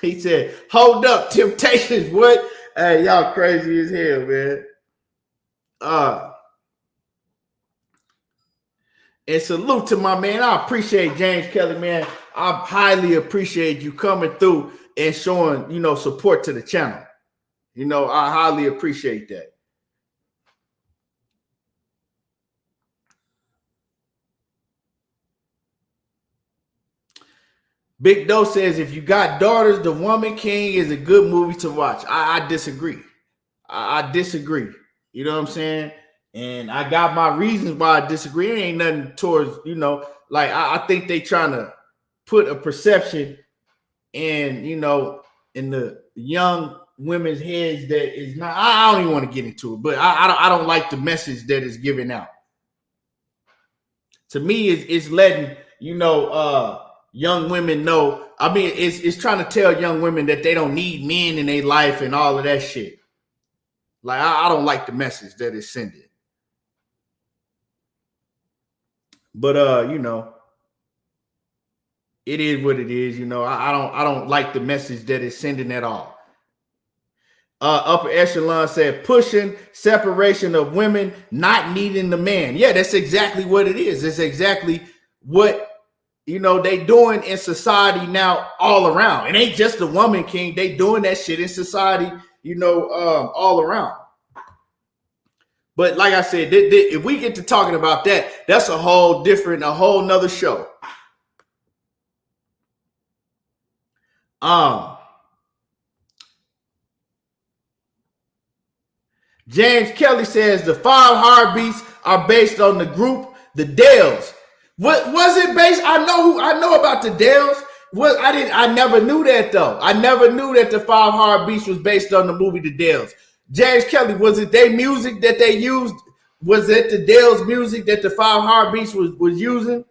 He said, hold up, Temptations. What? Hey, y'all crazy as hell, man. And salute to my man. I appreciate James Kelly, man. I highly appreciate you coming through and showing, support to the channel. I highly appreciate that. Big Doe says, if you got daughters, The Woman King is a good movie to watch. I disagree. I disagree. You know what I'm saying? And I got my reasons why I disagree. It ain't nothing towards, I think they trying to put a perception in, in the young women's heads that is not, I don't even want to get into it, but I don't like the message that is given out. To me, it's letting, young women know. I mean, it's trying to tell young women that they don't need men in their life and all of that shit. Like, I don't like the message that it's sending. But it is what it is. I don't like the message that it's sending at all. Upper Echelon said pushing separation of women, not needing the man. Yeah, that's exactly what it is. It's exactly what they doing in society now all around. It ain't just the Woman King. They doing that shit in society, all around. But like I said, if we get to talking about that, that's a whole nother show. James Kelly says the 5 heartbeats are based on the group The Dells. What was it based? I know about The Dells. I never knew that though. I never knew that the 5 heartbeats was based on the movie The Dells. James Kelly, was it their music that they used? Was it The Dells music that the 5 heartbeats was using?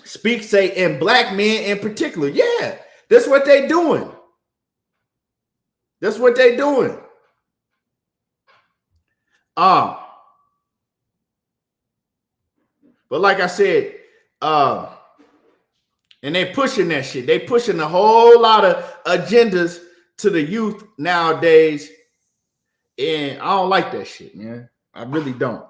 Speak say, and black men in particular. Yeah, that's what they doing. That's what they doing. But like I said, and they pushing that shit. They pushing a whole lot of agendas to the youth nowadays. And I don't like that shit, man. I really don't.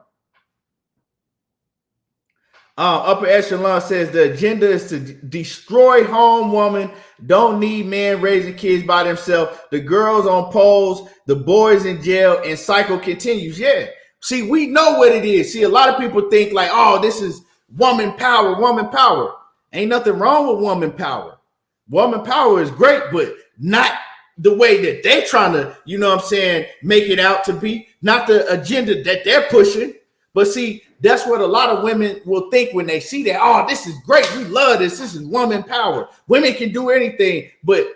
Upper Echelon says the agenda is to destroy home woman. Don't need men raising kids by themselves. The girls on poles, the boys in jail, and cycle continues. Yeah. See, we know what it is. See, a lot of people think like, oh, this is woman power, woman power. Ain't nothing wrong with woman power. Woman power is great, but not the way that they trying to, make it out to be. Not the agenda that they're pushing. But see, that's what a lot of women will think when they see that. Oh, this is great. We love this. This is woman power. Women can do anything. But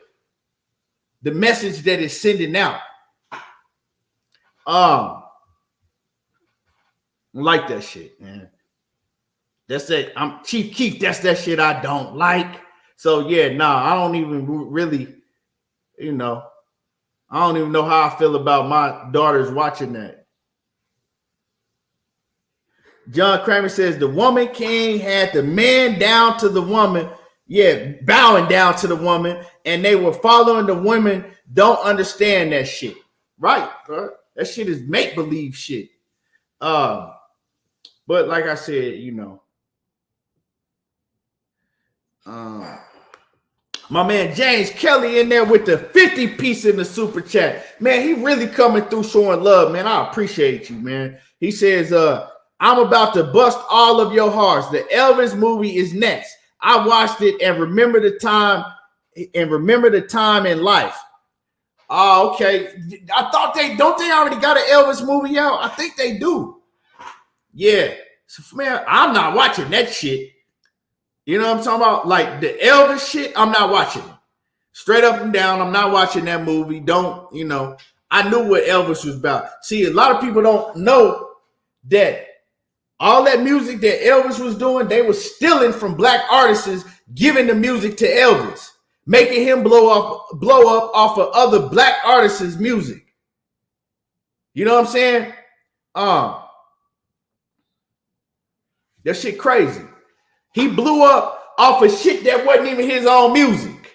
the message that it's sending out, like that shit, man. That's that. I'm Chief Keef. That's that shit I don't like. So yeah, I don't even really, I don't even know how I feel about my daughters watching that. John Kramer says the Woman King had the man down to the woman, bowing down to the woman, and they were following the women. Don't understand that shit, right? Bro? That shit is make believe shit. But like I said, my man James Kelly in there with the 50 piece in the super chat. Man, he really coming through showing love, man. I appreciate you, man. He says, I'm about to bust all of your hearts. The Elvis movie is next. I watched it and remember the time in life. Oh, okay. I thought they already got an Elvis movie out. I think they do. Yeah. So, man, I'm not watching that shit. You know what I'm talking about? Like the Elvis shit, I'm not watching it. Straight up and down, I'm not watching that movie. I knew what Elvis was about. See, a lot of people don't know that all that music that Elvis was doing, they were stealing from black artists, giving the music to Elvis, making him blow up off of other black artists' music. You know what I'm saying? That shit crazy. He blew up off of shit that wasn't even his own music.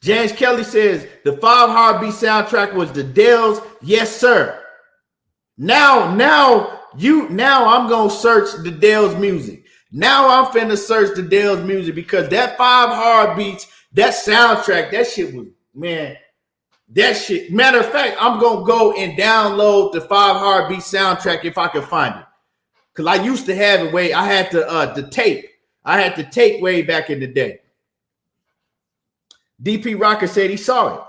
James Kelly says the 5 Heartbeat soundtrack was the Dell's. Yes, sir. Now I'm gonna search the Dell's music. Now I'm finna search the Dell's music because that 5 Heartbeats, that soundtrack, that shit was, man, that shit. Matter of fact, I'm gonna go and download the 5 Heartbeat soundtrack if I can find it. Cause I used to have it I had the tape. I had the tape way back in the day. DP Rocker said he saw it.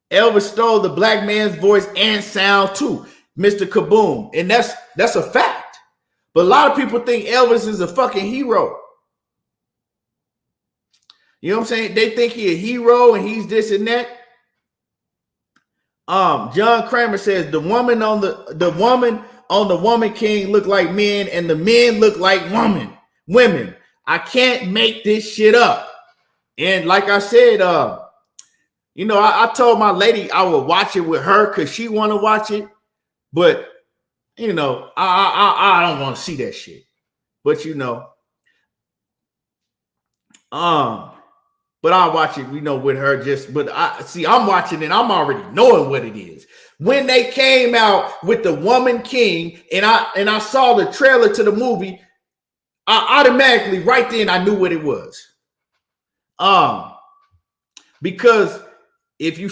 Elvis stole the black man's voice and sound too, Mr. Kaboom. And that's a fact. But a lot of people think Elvis is a fucking hero. You know what I'm saying? They think he's a hero and he's this and that. John Kramer says the woman on the woman king look like men and the men look like women. I can't make this shit up. And like I said, I told my lady I would watch it with her because she want to watch it, but I don't want to see that shit. But but I'll watch it, with her. I'm watching it. I'm already knowing what it is. When they came out with the Woman King, and I saw the trailer to the movie, I automatically right then I knew what it was. Because if you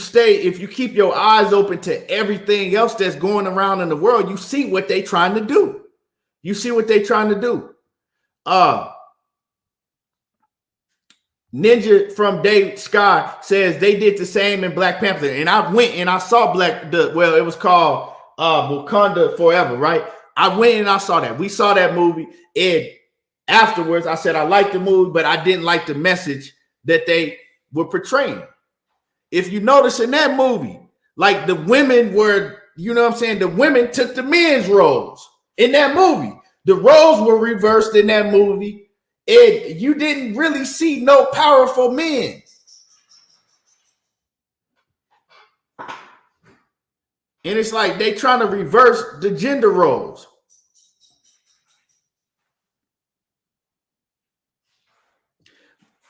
keep your eyes open to everything else that's going around in the world, you see what they're trying to do. Ninja from Dave Sky says they did the same in Black Panther, and I went and I saw it was called Wakanda Forever, right? I went and I saw that. We saw that movie, and afterwards I said I liked the movie, but I didn't like the message that they were portraying. If you notice in that movie, like the women were, the women took the men's roles in that movie. The roles were reversed in that movie, and you didn't really see no powerful men. And it's like they trying to reverse the gender roles.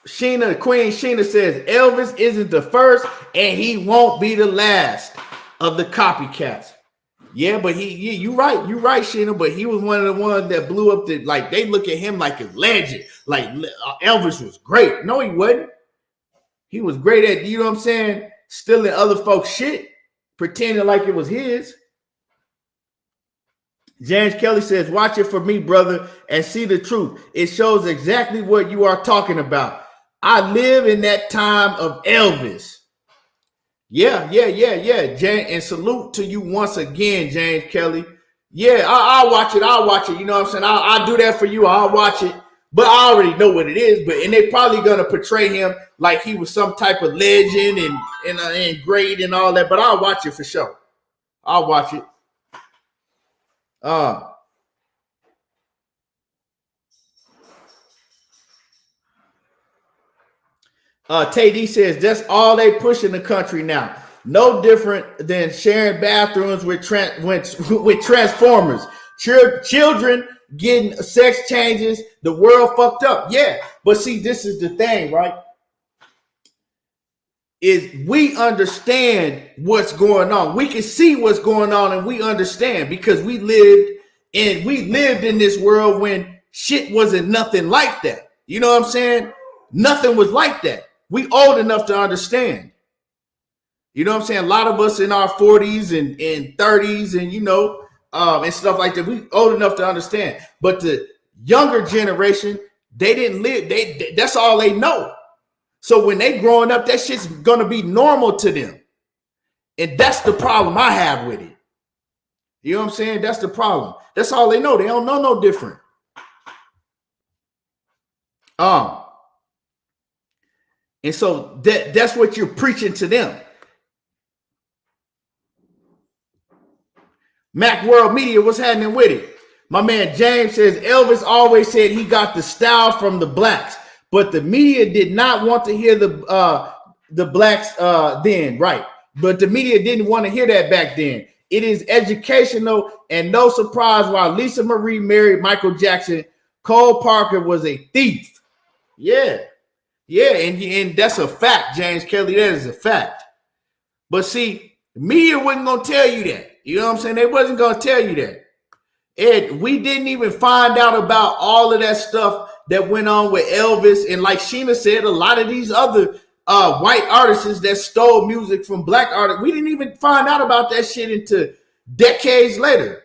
Queen Sheena says Elvis isn't the first and he won't be the last of the copycats. Yeah, but you're right, Sheena, but he was one of the ones that blew up they look at him like a legend. Like Elvis was great. No, he wasn't. He was great at, stealing other folks' shit, pretending like it was his. James Kelly says, watch it for me, brother, and see the truth. It shows exactly what you are talking about. I live in that time of Elvis. Yeah. And salute to you once again, James Kelly. Yeah, I'll watch it. You know what I'm saying? I'll do that for you. I'll watch it. But I already know what it is. And they're probably going to portray him like he was some type of legend and great and all that. But I'll watch it for sure. I'll watch it. Tay D says that's all they push in the country now. No different than sharing bathrooms with Transformers. Children getting sex changes. The world fucked up. Yeah, but see, this is the thing, right? Is we understand what's going on. We can see what's going on, and we understand because we lived in this world when shit wasn't nothing like that. You know what I'm saying? Nothing was like that. We old enough to understand. You know what I'm saying? A lot of us in our 40s and 30s and and stuff like that, we old enough to understand. But the younger generation, they didn't live. That's all they know. So when they growing up, that shit's going to be normal to them. And that's the problem I have with it. You know what I'm saying? That's the problem. That's all they know. They don't know no different. And so that's what you're preaching to them. Mac World Media, what's happening with it? My man James says Elvis always said he got the style from the blacks, but the media did not want to hear the blacks then, right? But the media didn't want to hear that back then. It is educational and no surprise why Lisa Marie married Michael Jackson. Cole Parker was a thief. Yeah. Yeah, and that's a fact, James Kelly. That is a fact. But see, media wasn't gonna tell you that. You know what I'm saying? They wasn't gonna tell you that. Ed, we didn't even find out about all of that stuff that went on with Elvis. And like Sheena said, a lot of these other white artists that stole music from black artists, we didn't even find out about that shit until decades later.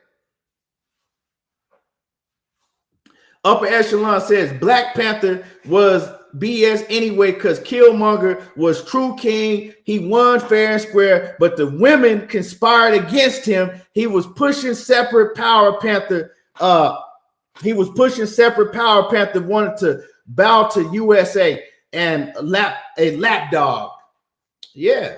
Upper Echelon says Black Panther was BS anyway because Killmonger was true king. He won fair and square, but the women conspired against him. He was pushing separate Power Panther. Wanted to bow to USA and a lapdog. Yeah.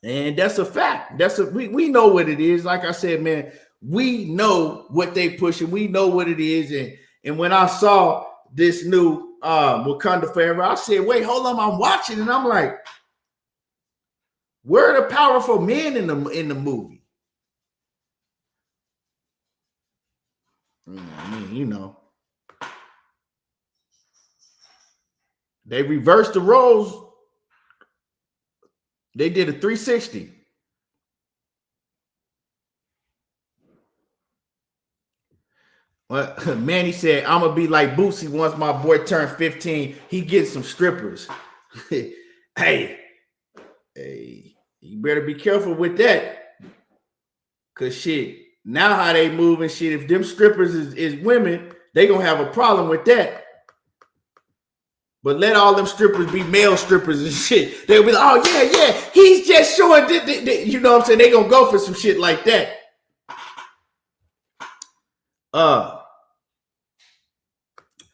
And that's a fact. We know what it is. Like I said, man, we know what they pushing. We know what it is. And when I saw this new Wakanda Forever, I said, wait, hold on, I'm watching, and I'm like, where are the powerful men in the movie? I mean, you know, they reversed the roles. They did a 360. Well, Manny said, I'm going to be like Boosie once my boy turned 15. He gets some strippers. hey, you better be careful with that. Because shit, now how they move and shit, if them strippers is women, they going to have a problem with that. But let all them strippers be male strippers and shit. They'll be like, oh, yeah, he's just showing, you know what I'm saying? They going to go for some shit like that.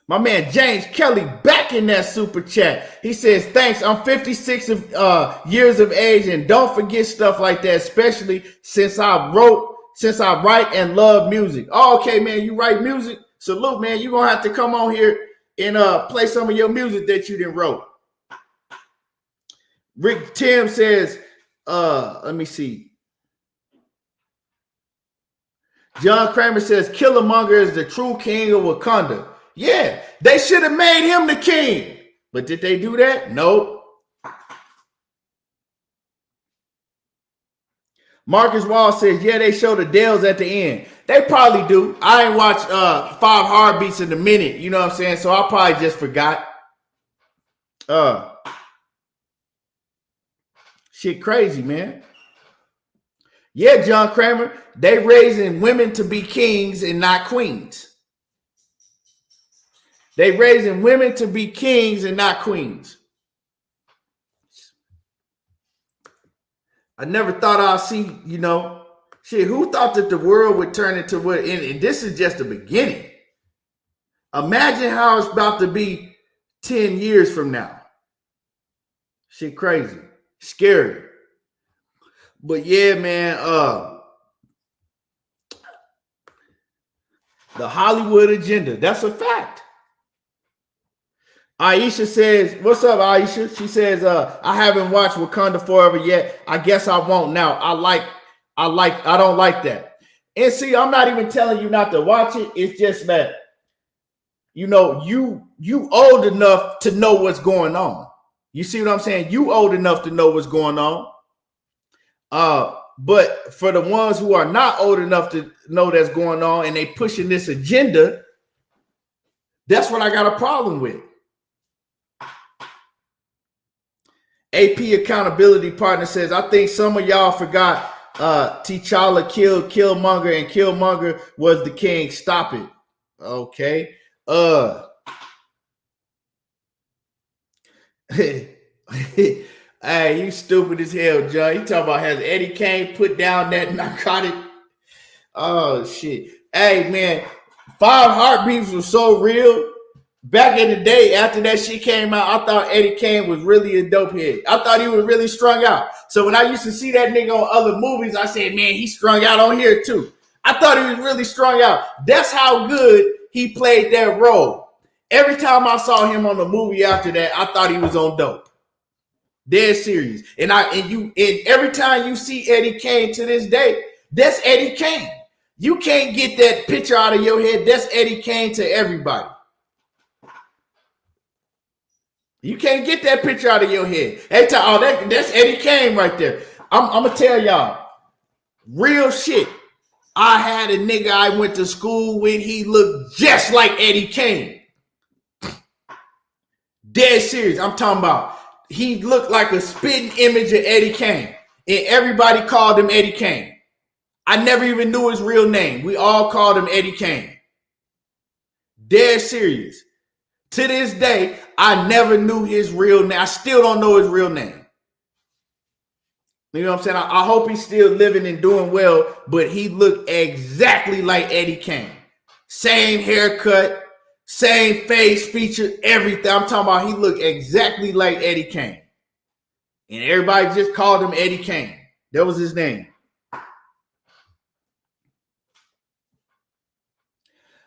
My man James Kelly back in that super chat. He says, thanks. I'm 56 years of age, and don't forget stuff like that, especially since I write and love music. Oh, okay, man, you write music? Salute, man. You're going to have to come on here and play some of your music that you didn't wrote. Rick Tim says, let me see. John Kramer says, Killmonger is the true king of Wakanda. Yeah, they should have made him the king. But did they do that? Nope. Marcus Wall says, yeah, they show the Dells at the end. They probably do. I ain't watched 5 Heartbeats in a minute. You know what I'm saying? So I probably just forgot. Shit crazy, man. Yeah, John Kramer, they raising women to be kings and not queens. They raising women to be kings and not queens. I never thought I'd see, you know, shit, who thought that the world would turn into what, and this is just the beginning. Imagine how it's about to be 10 years from now. Shit crazy. Scary. But yeah, man, the Hollywood agenda, that's a fact. Aisha says, what's up, Aisha? She says, I haven't watched Wakanda Forever yet. I guess I won't now. I don't like that. And see, I'm not even telling you not to watch it. It's just that, you know, you old enough to know what's going on. You see what I'm saying? You old enough to know what's going on. But for the ones who are not old enough to know that's going on and they pushing this agenda, that's what I got a problem with. AP Accountability Partner says, I think some of y'all forgot T'Challa killed Killmonger and Killmonger was the king. Stop it. Okay. Hey, you stupid as hell, John. You talking about has Eddie Kane put down that narcotic? Oh, shit. Hey, man, 5 Heartbeats was so real. Back in the day, after that shit came out, I thought Eddie Kane was really a dope head. I thought he was really strung out. So when I used to see that nigga on other movies, I said, man, he's strung out on here too. I thought he was really strung out. That's how good he played that role. Every time I saw him on the movie after that, I thought he was on dope. Dead serious. And every time you see Eddie Kane to this day, that's Eddie Kane. You can't get that picture out of your head. That's Eddie Kane to everybody. You can't get that picture out of your head. That's Eddie Kane right there. I'm gonna tell y'all real shit. I had a nigga I went to school with. He looked just like Eddie Kane. Dead serious. I'm talking about. He looked like a spitting image of Eddie Kane, and everybody called him Eddie Kane. I never even knew his real name. We all called him Eddie Kane. Dead serious. To this day, I never knew his real name. I still don't know his real name. You know what I'm saying? I hope he's still living and doing well, but he looked exactly like Eddie Kane. Same haircut, same face, feature, everything. I'm talking about he looked exactly like Eddie Kane. And everybody just called him Eddie Kane. That was his name.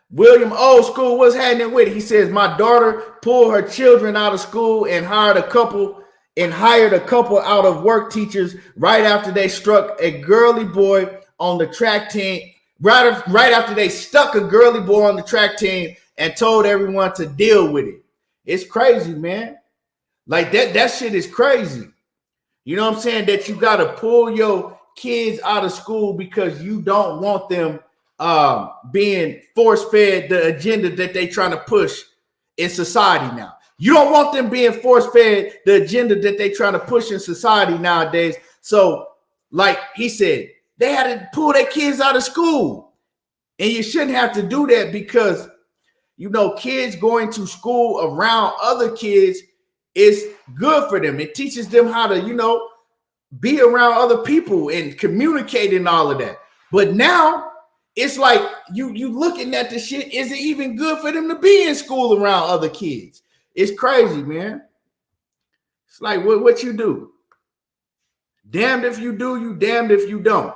William Old School, what's happening with it? He says, my daughter pulled her children out of school and hired a couple out of work teachers right after they struck a girly boy on the track team. Right after they stuck a girly boy on the track team and told everyone to deal with it. It's crazy, man. Like that shit is crazy. You know what I'm saying? That you got to pull your kids out of school because you don't want them being force-fed the agenda that they trying to push in society now. You don't want them being force-fed the agenda that they trying to push in society nowadays. So, like he said, they had to pull their kids out of school. And you shouldn't have to do that because, you know, kids going to school around other kids is good for them. It teaches them how to, you know, be around other people and communicate and all of that. But now it's like you looking at the shit. Is it even good for them to be in school around other kids? It's crazy, man. It's like what you do. Damned if you do, you damned if you don't.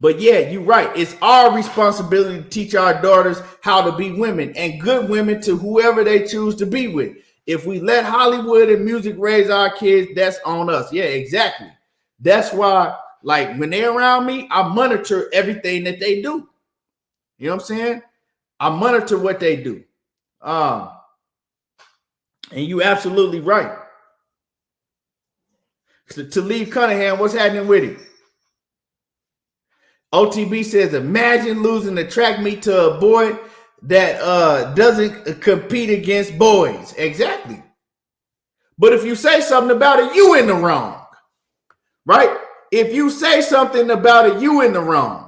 But yeah, you're right. It's our responsibility to teach our daughters how to be women and good women to whoever they choose to be with. If we let Hollywood and music raise our kids, that's on us. Yeah, exactly. That's why, like, when they're around me, I monitor everything that they do. You know what I'm saying? I monitor what they do. And you absolutely right. So, to leave Cunningham, what's happening with it? OTB says, imagine losing the track meet to a boy that doesn't compete against boys. Exactly. But if you say something about it, you in the wrong. Right? If you say something about it, you in the wrong.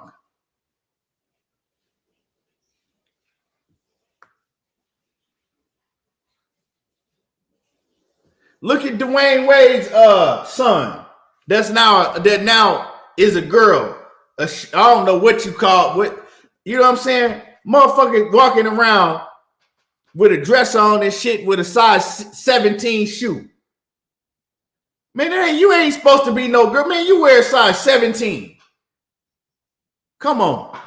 Look at Dwayne Wade's son. That now is a girl. I don't know what you call what. You know what I'm saying? Motherfucker walking around with a dress on and shit with a size 17 shoe. Man, you ain't supposed to be no girl. Man, you wear a size 17. Come on.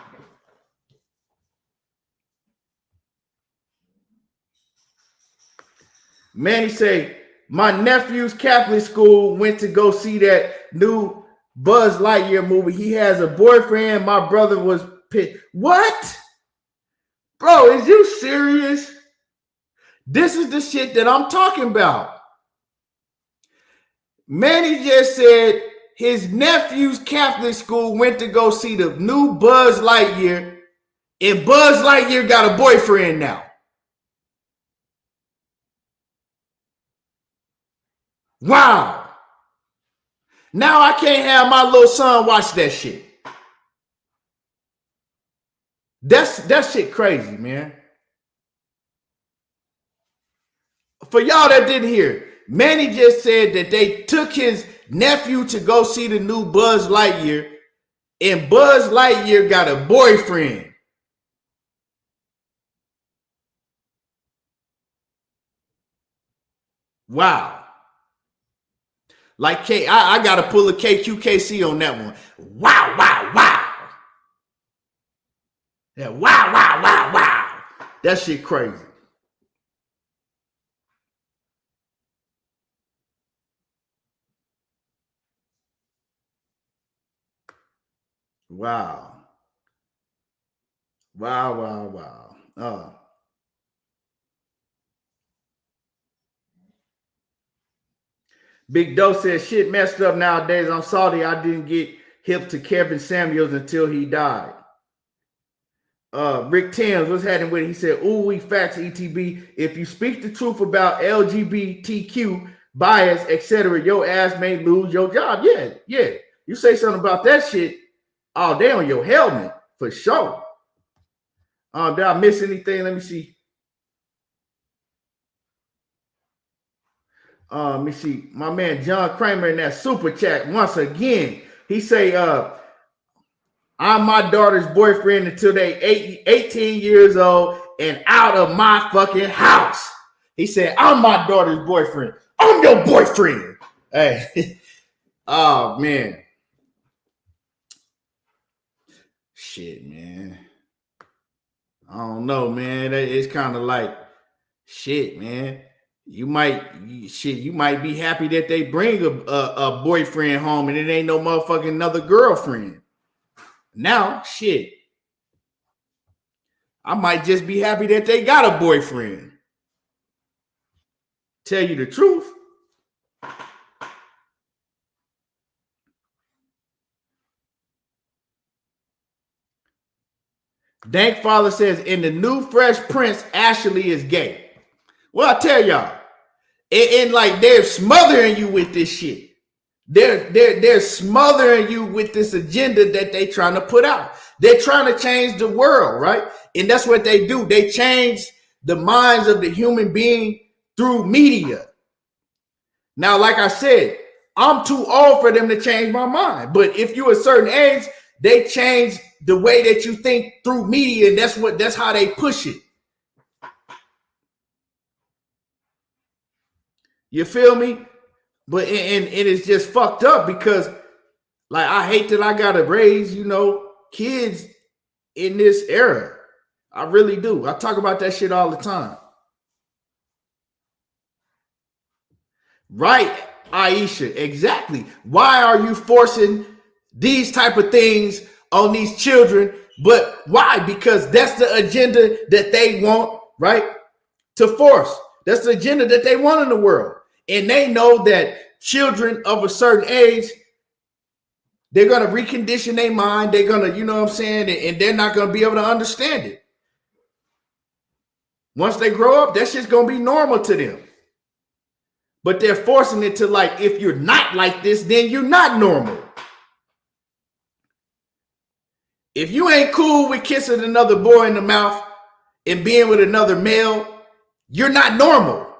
Manny say, my nephew's Catholic school went to go see that new Buzz Lightyear movie. He has a boyfriend. My brother was pissed. What? Bro, is you serious? This is the shit that I'm talking about. Manny just said his nephew's Catholic school went to go see the new Buzz Lightyear, and Buzz Lightyear got a boyfriend now. Wow. Now I can't have my little son watch that shit. That shit crazy, man. For y'all that didn't hear, Manny just said that they took his nephew to go see the new Buzz Lightyear, and Buzz Lightyear got a boyfriend. Wow. Like I got to pull a KQKC on that one. Wow, wow, wow. Yeah, wow, wow, wow, wow. That shit crazy. Wow. Wow, wow, wow. Big Doe says shit messed up nowadays. I'm sorry I didn't get hip to Kevin Samuels until he died. Rick Thames, what's happening with it? He said, ooh, we facts, ETB. If you speak the truth about LGBTQ bias, etc., your ass may lose your job. Yeah. You say something about that shit, oh, they on your helmet for sure. Did I miss anything? Let me see. Let me see. My man John Kramer in that super chat once again. He say, I'm my daughter's boyfriend until they 18 years old and out of my fucking house. He said, I'm my daughter's boyfriend. I'm your boyfriend. Hey. Oh, man. Shit, man. I don't know, man. It's kind of like, shit, man. You might be happy that they bring a boyfriend home and it ain't no motherfucking another girlfriend. Now, shit, I might just be happy that they got a boyfriend. Tell you the truth. Dank Father says, in the new Fresh Prince, Ashley is gay. Well, I tell y'all, and like they're smothering you with this shit. They're smothering you with this agenda that they trying to put out. They're trying to change the world, right? And that's what they do. They change the minds of the human being through media. Now, like I said, I'm too old for them to change my mind. But if you're a certain age, they change the way that you think through media, and that's how they push it. You feel me? But and it's just fucked up because, like, I hate that I gotta raise, kids in this era. I really do. I talk about that shit all the time. Right, Aisha, exactly. Why are you forcing these type of things on these children? But why? Because that's the agenda that they want, right, to force. That's the agenda that they want in the world. And they know that children of a certain age, they're going to recondition their mind. They're going to, you know what I'm saying? And they're not going to be able to understand it. Once they grow up, that shit's going to be normal to them. But they're forcing it to, like, if you're not like this, then you're not normal. If you ain't cool with kissing another boy in the mouth and being with another male, you're not normal.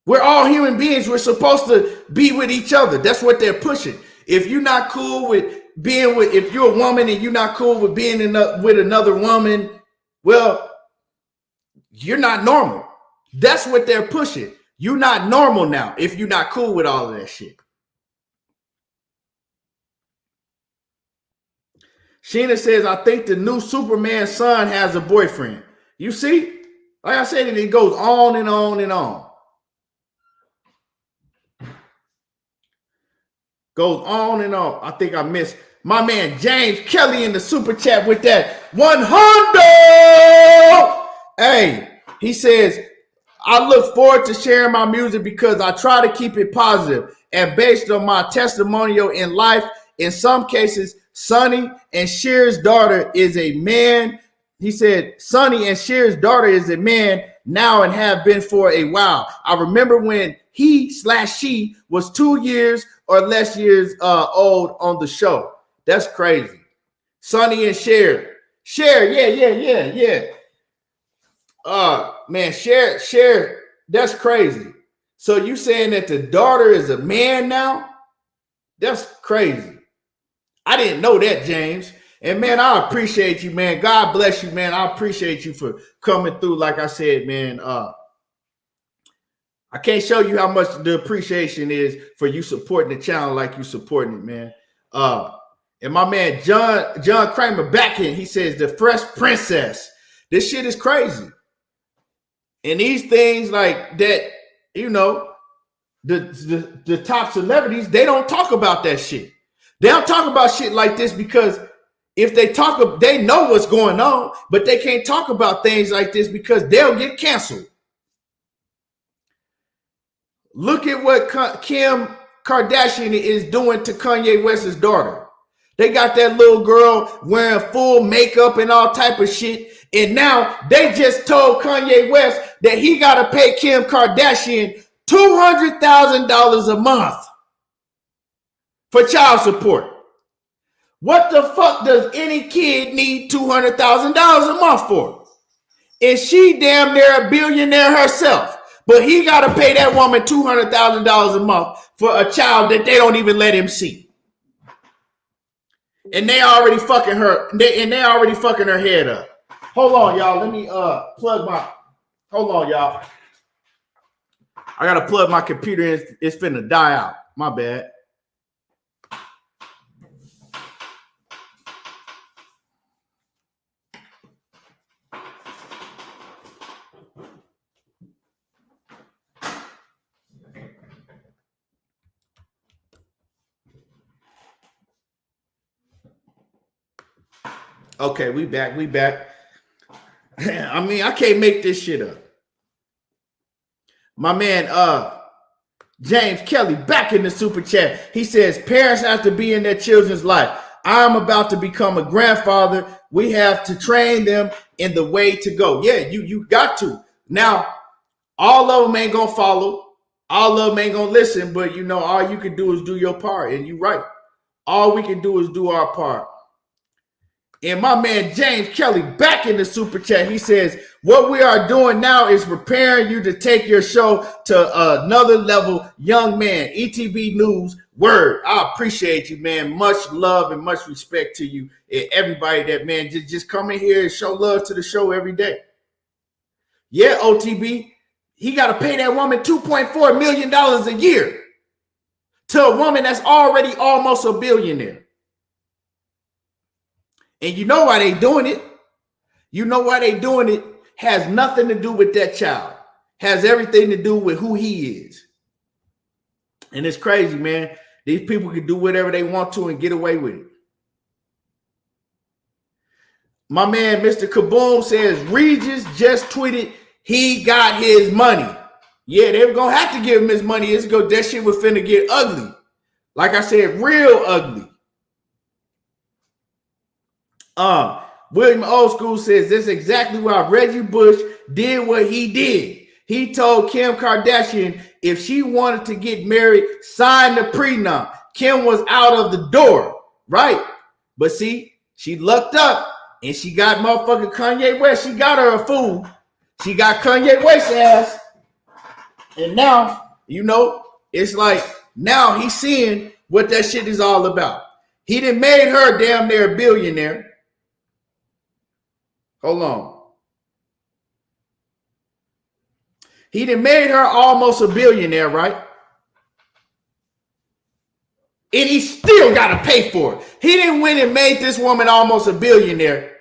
We're all human beings. We're supposed to be with each other. That's what they're pushing. If you're not cool with being with, if you're a woman and you're not cool with being with another woman, well, you're not normal. That's what they're pushing. You're not normal now if you're not cool with all of that shit. Sheena says, I think the new Superman son has a boyfriend. You see? Like I said, it goes on and on and on. Goes on and on. I think I missed my man James Kelly in the super chat with that 100. Hey, he says, I look forward to sharing my music because I try to keep it positive and based on my testimonial in life. In some cases, Sonny and Cher's daughter is a man. He said, Sonny and Cher's daughter is a man now and have been for a while. I remember when he/she was 2 years or less years old on the show. That's crazy. Sonny and Cher. Cher, yeah. Man, Cher, that's crazy. So you saying that the daughter is a man now? That's crazy. I didn't know that, James. And man, I appreciate you, man. God bless you, man. I appreciate you for coming through. Like I said, man, I can't show you how much the appreciation is for you supporting the channel like you supporting it, man. And my man John Kramer back in, he says the Fresh Princess. This shit is crazy. And these things like that, the top celebrities, they don't talk about that shit. They don't talk about shit like this because if they talk, they know what's going on, but they can't talk about things like this because they'll get canceled. Look at what Kim Kardashian is doing to Kanye West's daughter. They got that little girl wearing full makeup and all type of shit. And now they just told Kanye West that he got to pay Kim Kardashian $200,000 a month for child support. What the fuck does any kid need $200,000 a month for? And she damn near a billionaire herself. But he got to pay that woman $200,000 a month for a child that they don't even let him see. And they already fucking her. They already fucking her head up. Hold on, y'all. Let me plug my. Hold on, y'all. I gotta plug my computer in. It's finna die out. My bad. Okay, we back. I mean, I can't make this shit up. My man, James Kelly, back in the super chat. He says, parents have to be in their children's life. I'm about to become a grandfather. We have to train them in the way to go. Yeah, you got to. Now, all of them ain't gonna follow. All of them ain't gonna listen, but all you can do is do your part. And you're right. All we can do is do our part. And my man James Kelly back in the super chat. He says, what we are doing now is preparing you to take your show to another level, young man. ETB News, word. I appreciate you, man. Much love and much respect to you and everybody that, man, just come in here and show love to the show every day. Yeah, OTB, he got to pay that woman $2.4 million a year to a woman that's already almost a billionaire. And you know why they doing it? You know why they doing it? Has nothing to do with that child. Has everything to do with who he is. And it's crazy, man. These people can do whatever they want to and get away with it. My man, Mr. Kaboom, says, Regis just tweeted he got his money. Yeah, they were going to have to give him his money. That shit was finna get ugly. Like I said, real ugly. William Old School says this is exactly why Reggie Bush did what he did. He told Kim Kardashian if she wanted to get married, sign the prenup. Kim was out of the door, right? But see, she lucked up and she got motherfucking Kanye West. She got her a fool. She got Kanye West's ass. And now, it's like now he's seeing what that shit is all about. He done made her damn near a billionaire. Hold on. He done made her almost a billionaire, right? And he still got to pay for it. He didn't win and made this woman almost a billionaire.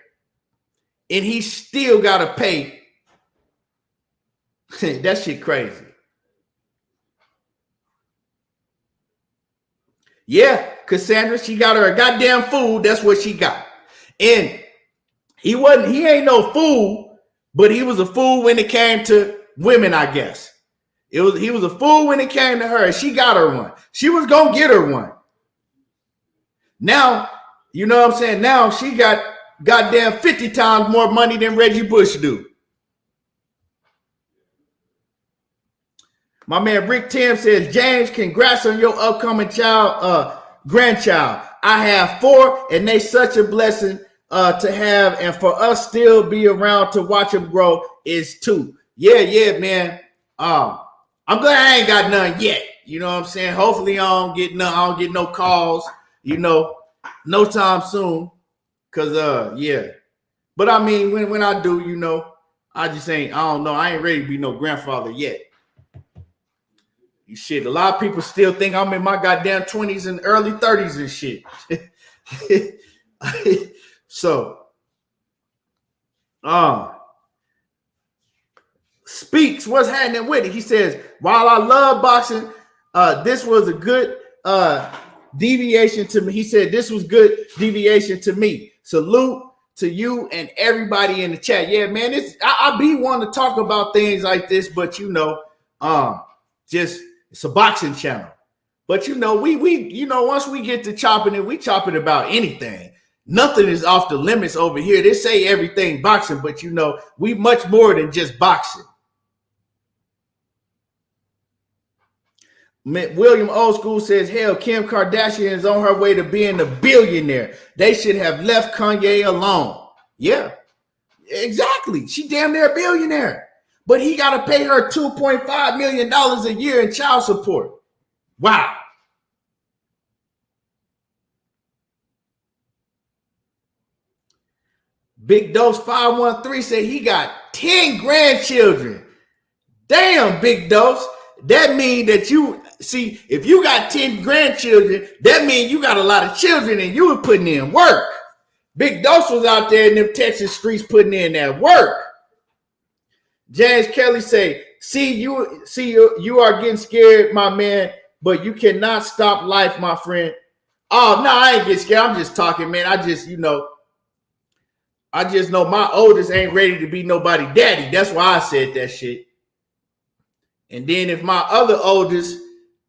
And he still got to pay. That shit crazy. Yeah, Cassandra, she got her a goddamn fool. That's what she got. And he ain't no fool, but he was a fool when it came to women, I guess. He was a fool when it came to her. She got her one. She was gonna get her one. Now, you know what I'm saying? Now she got goddamn 50 times more money than Reggie Bush do. My man Rick Tim says, James, congrats on your upcoming grandchild. I have 4, and they such a blessing to have, and for us still be around to watch them grow is 2. Yeah, man. I'm glad I ain't got none yet. You know what I'm saying? Hopefully I don't get no calls, no time soon. Cause yeah. But I mean, when I do, I don't know. I ain't ready to be no grandfather yet. Shit, a lot of people still think I'm in my goddamn 20s and early 30s and shit. So, Speaks, what's happening with it? He says, while I love boxing, this was a good deviation to me. He said, this was good deviation to me. Salute to you and everybody in the chat. Yeah, man, I be wanting to talk about things like this, but just It's a boxing channel. But you know, we once we get to chopping it, we chop it about anything. Nothing is off the limits over here. They say everything boxing, but you know, we much more than just boxing. William Old School says, hell, Kim Kardashian is on her way to being a billionaire. They should have left Kanye alone. Yeah, exactly. She damn near a billionaire. But he got to pay her $2.5 million a year in child support. Wow. Big Dose 513 said he got 10 grandchildren. Damn, Big Dose. That means that you see, if you got 10 grandchildren, that means you got a lot of children and you were putting in work. Big Dose was out there in them Texas streets putting in that work. James Kelly say, you are getting scared, my man, but you cannot stop life, my friend. Oh, no, I ain't getting scared. I'm just talking, man. I just know my oldest ain't ready to be nobody daddy. That's why I said that shit. And then if my other oldest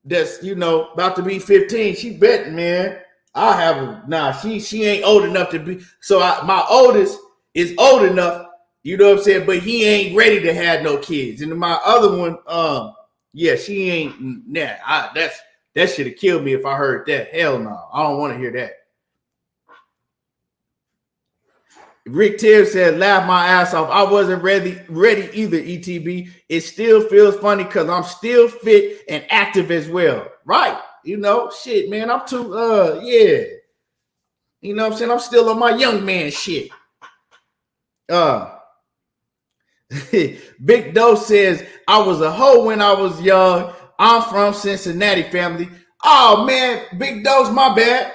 that's, about to be 15, she betting, man, I'll have her. Nah, she ain't old enough to be. So my oldest is old enough, you know what I'm saying? But he ain't ready to have no kids. And my other one, yeah, she ain't. Nah, that should have killed me if I heard that. Hell no, I don't want to hear that. Rick Tibbs said, laugh my ass off. I wasn't ready either, ETB. It still feels funny because I'm still fit and active as well. Right. Shit, man. I'm too, yeah. You know what I'm saying? I'm still on my young man shit. Big Dose says, I was a hoe when I was young. I'm from Cincinnati, family. Oh, man. Big Dose, my bad.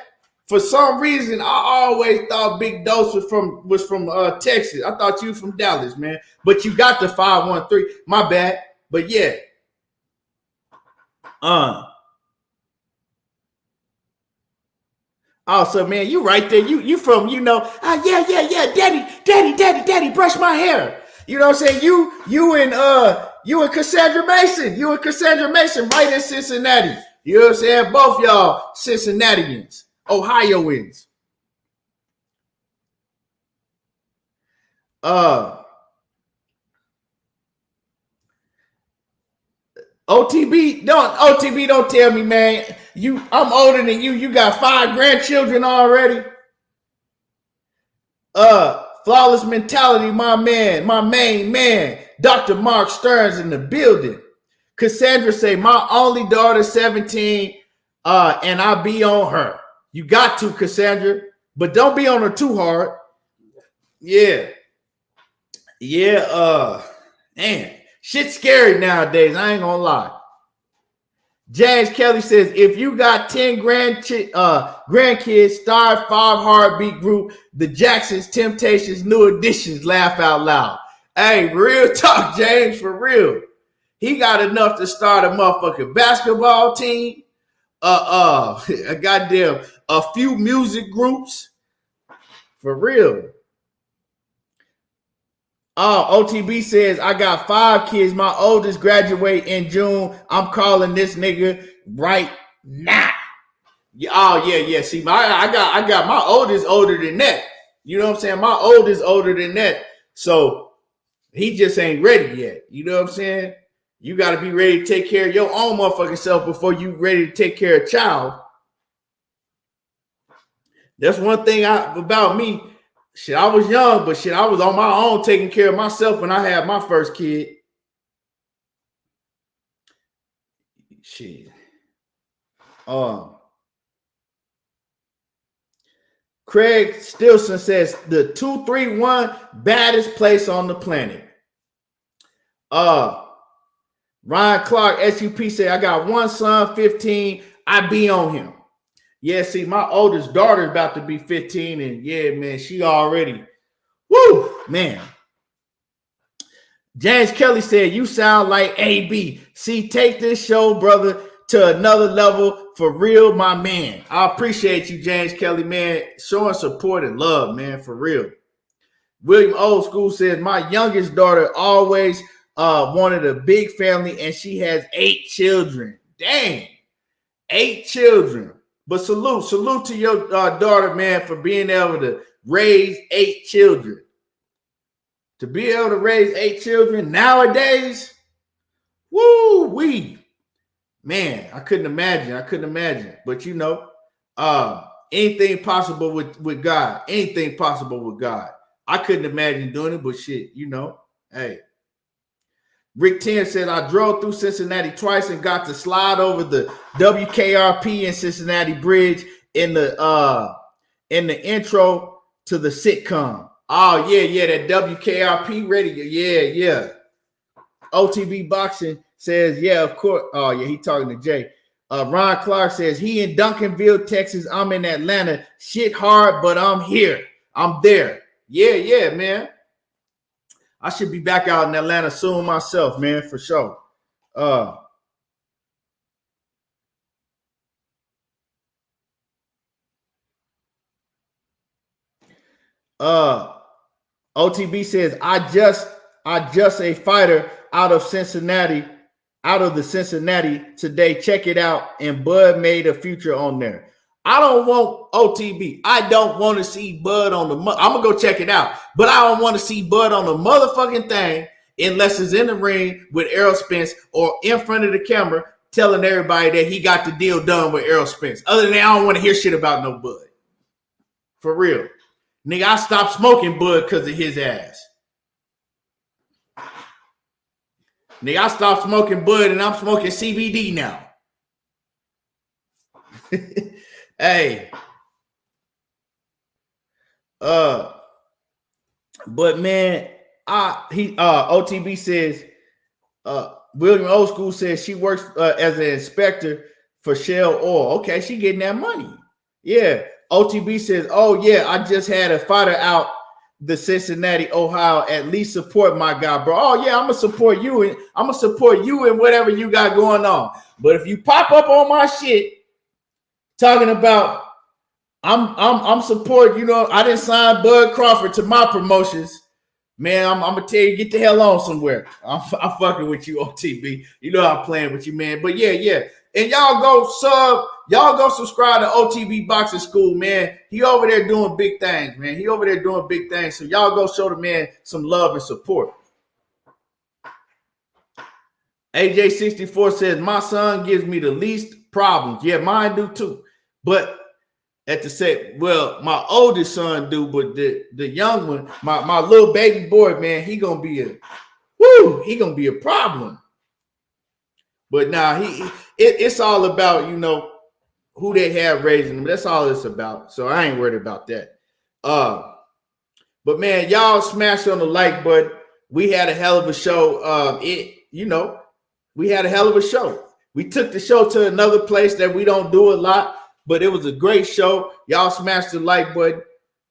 For some reason, I always thought Big Dose was from Texas. I thought you were from Dallas, man. But you got the 513. My bad. But yeah. Also, man, you right there. You from, yeah. Daddy, brush my hair. You know what I'm saying? You and Cassandra Mason. You and Cassandra Mason right in Cincinnati. You know what I'm saying? Both y'all Cincinnatians. Ohioans. OTB, don't tell me, man. I'm older than you. You got 5 grandchildren already. Flawless Mentality, my man, my main man, Dr. Mark Stearns in the building. Cassandra say, my only daughter, 17, and I be on her. You got to, Cassandra, but don't be on her too hard. Yeah. Man, shit's scary nowadays. I ain't gonna lie. James Kelly says, if you got 10 grandkids, start 5 heartbeat group, the Jacksons, Temptations, New Editions, laugh out loud. Hey, real talk, James, for real. He got enough to start a motherfucking basketball team. A few music groups. For real. OTB says, I got 5 kids. My oldest graduate in June. I'm calling this nigga right now. Yeah. See, I got my oldest older than that. You know what I'm saying? My oldest older than that. So he just ain't ready yet. You know what I'm saying? You got to be ready to take care of your own motherfucking self before you ready to take care of a child. That's one thing about me. Shit, I was young, but shit, I was on my own taking care of myself when I had my first kid. Shit. Craig Stilson says the 231 baddest place on the planet. Ryan Clark, SUP said, I got one son, 15. I be on him. Yeah, see, my oldest daughter is about to be 15, and yeah, man, she already, woo, man. James Kelly said, you sound like AB. See, take this show, brother, to another level for real, my man. I appreciate you, James Kelly, man, showing support and love, man, for real. William Old School says, my youngest daughter always wanted a big family, and she has 8 children. Dang, 8 children. But salute to your daughter, man, for being able to raise 8 children. To be able to raise 8 children nowadays, woo wee, man, I couldn't imagine. But you know, anything possible with God. Anything possible with God. I couldn't imagine doing it, but shit, you know, hey. Rick 10 said, I drove through Cincinnati twice and got to slide over the WKRP in Cincinnati Bridge in the intro to the sitcom. Oh, yeah, that WKRP radio. Yeah. OTB Boxing says, yeah, of course. Oh, yeah, he talking to Jay. Ron Clark says, he in Duncanville, Texas. I'm in Atlanta. Shit hard, but I'm here. I'm there. Yeah, man. I should be back out in Atlanta soon myself, man, for sure. OTB says, I just a fighter out of the Cincinnati today. Check it out. And Bud made a future on there. I don't want OTB. I don't want to see Bud on the. I'm gonna go check it out, but I don't want to see Bud on the motherfucking thing unless it's in the ring with Errol Spence or in front of the camera telling everybody that he got the deal done with Errol Spence. Other than that, I don't want to hear shit about no Bud. For real, nigga, I stopped smoking Bud because of his ass. Nigga, I stopped smoking Bud and I'm smoking CBD now. Hey, but man, OTB says, William Old School says she works as an inspector for Shell Oil. Okay, she getting that money. Yeah. OTB says, oh yeah, I just had a fighter out the Cincinnati, Ohio. At least support my guy, bro. Oh yeah, I'm gonna support you and whatever you got going on. But if you pop up on my shit talking about I'm supporting, you know, I didn't sign Bud Crawford to my promotions. Man, I'm gonna tell you, get the hell on somewhere. I'm fucking with you, OTB. You know I'm playing with you, man. But yeah. And y'all go subscribe to OTB Boxing School, man. He over there doing big things, man. So y'all go show the man some love and support. AJ64 says, my son gives me the least problems. Yeah, mine do too. But at the same, well, my oldest son do, but the young one, my little baby boy, man, he gonna be a problem. But now it's all about, you know, who they have raising them. That's all it's about. So I ain't worried about that. But man, y'all smash on the like button. We had a hell of a show. We had a hell of a show. We took the show to another place that we don't do a lot. But it was a great show. Y'all smash the like button.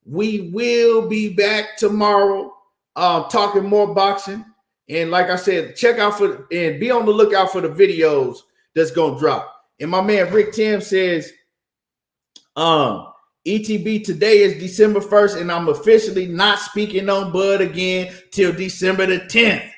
We will be back tomorrow talking more boxing. And like I said, check out and be on the lookout for the videos that's going to drop. And my man Rick Tim says, ETB, today is December 1st, and I'm officially not speaking on Bud again till December the 10th.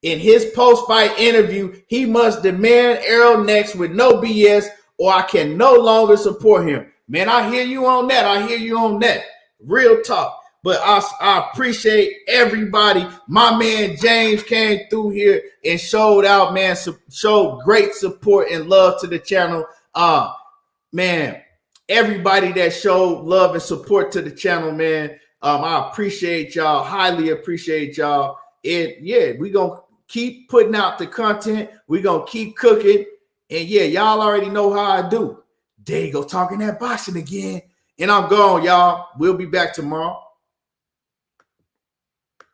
In his post-fight interview, he must demand Errol next with no BS, or I can no longer support him. Man, I hear you on that. Real talk. But I appreciate everybody. My man James came through here and showed out, man. Showed great support and love to the channel. Man, everybody that showed love and support to the channel, man. I appreciate y'all. Highly appreciate y'all. And yeah, we're going to keep putting out the content. We're going to keep cooking. And yeah, y'all already know how I do. There you go, talking that boxing again. And I'm gone, y'all. We'll be back tomorrow.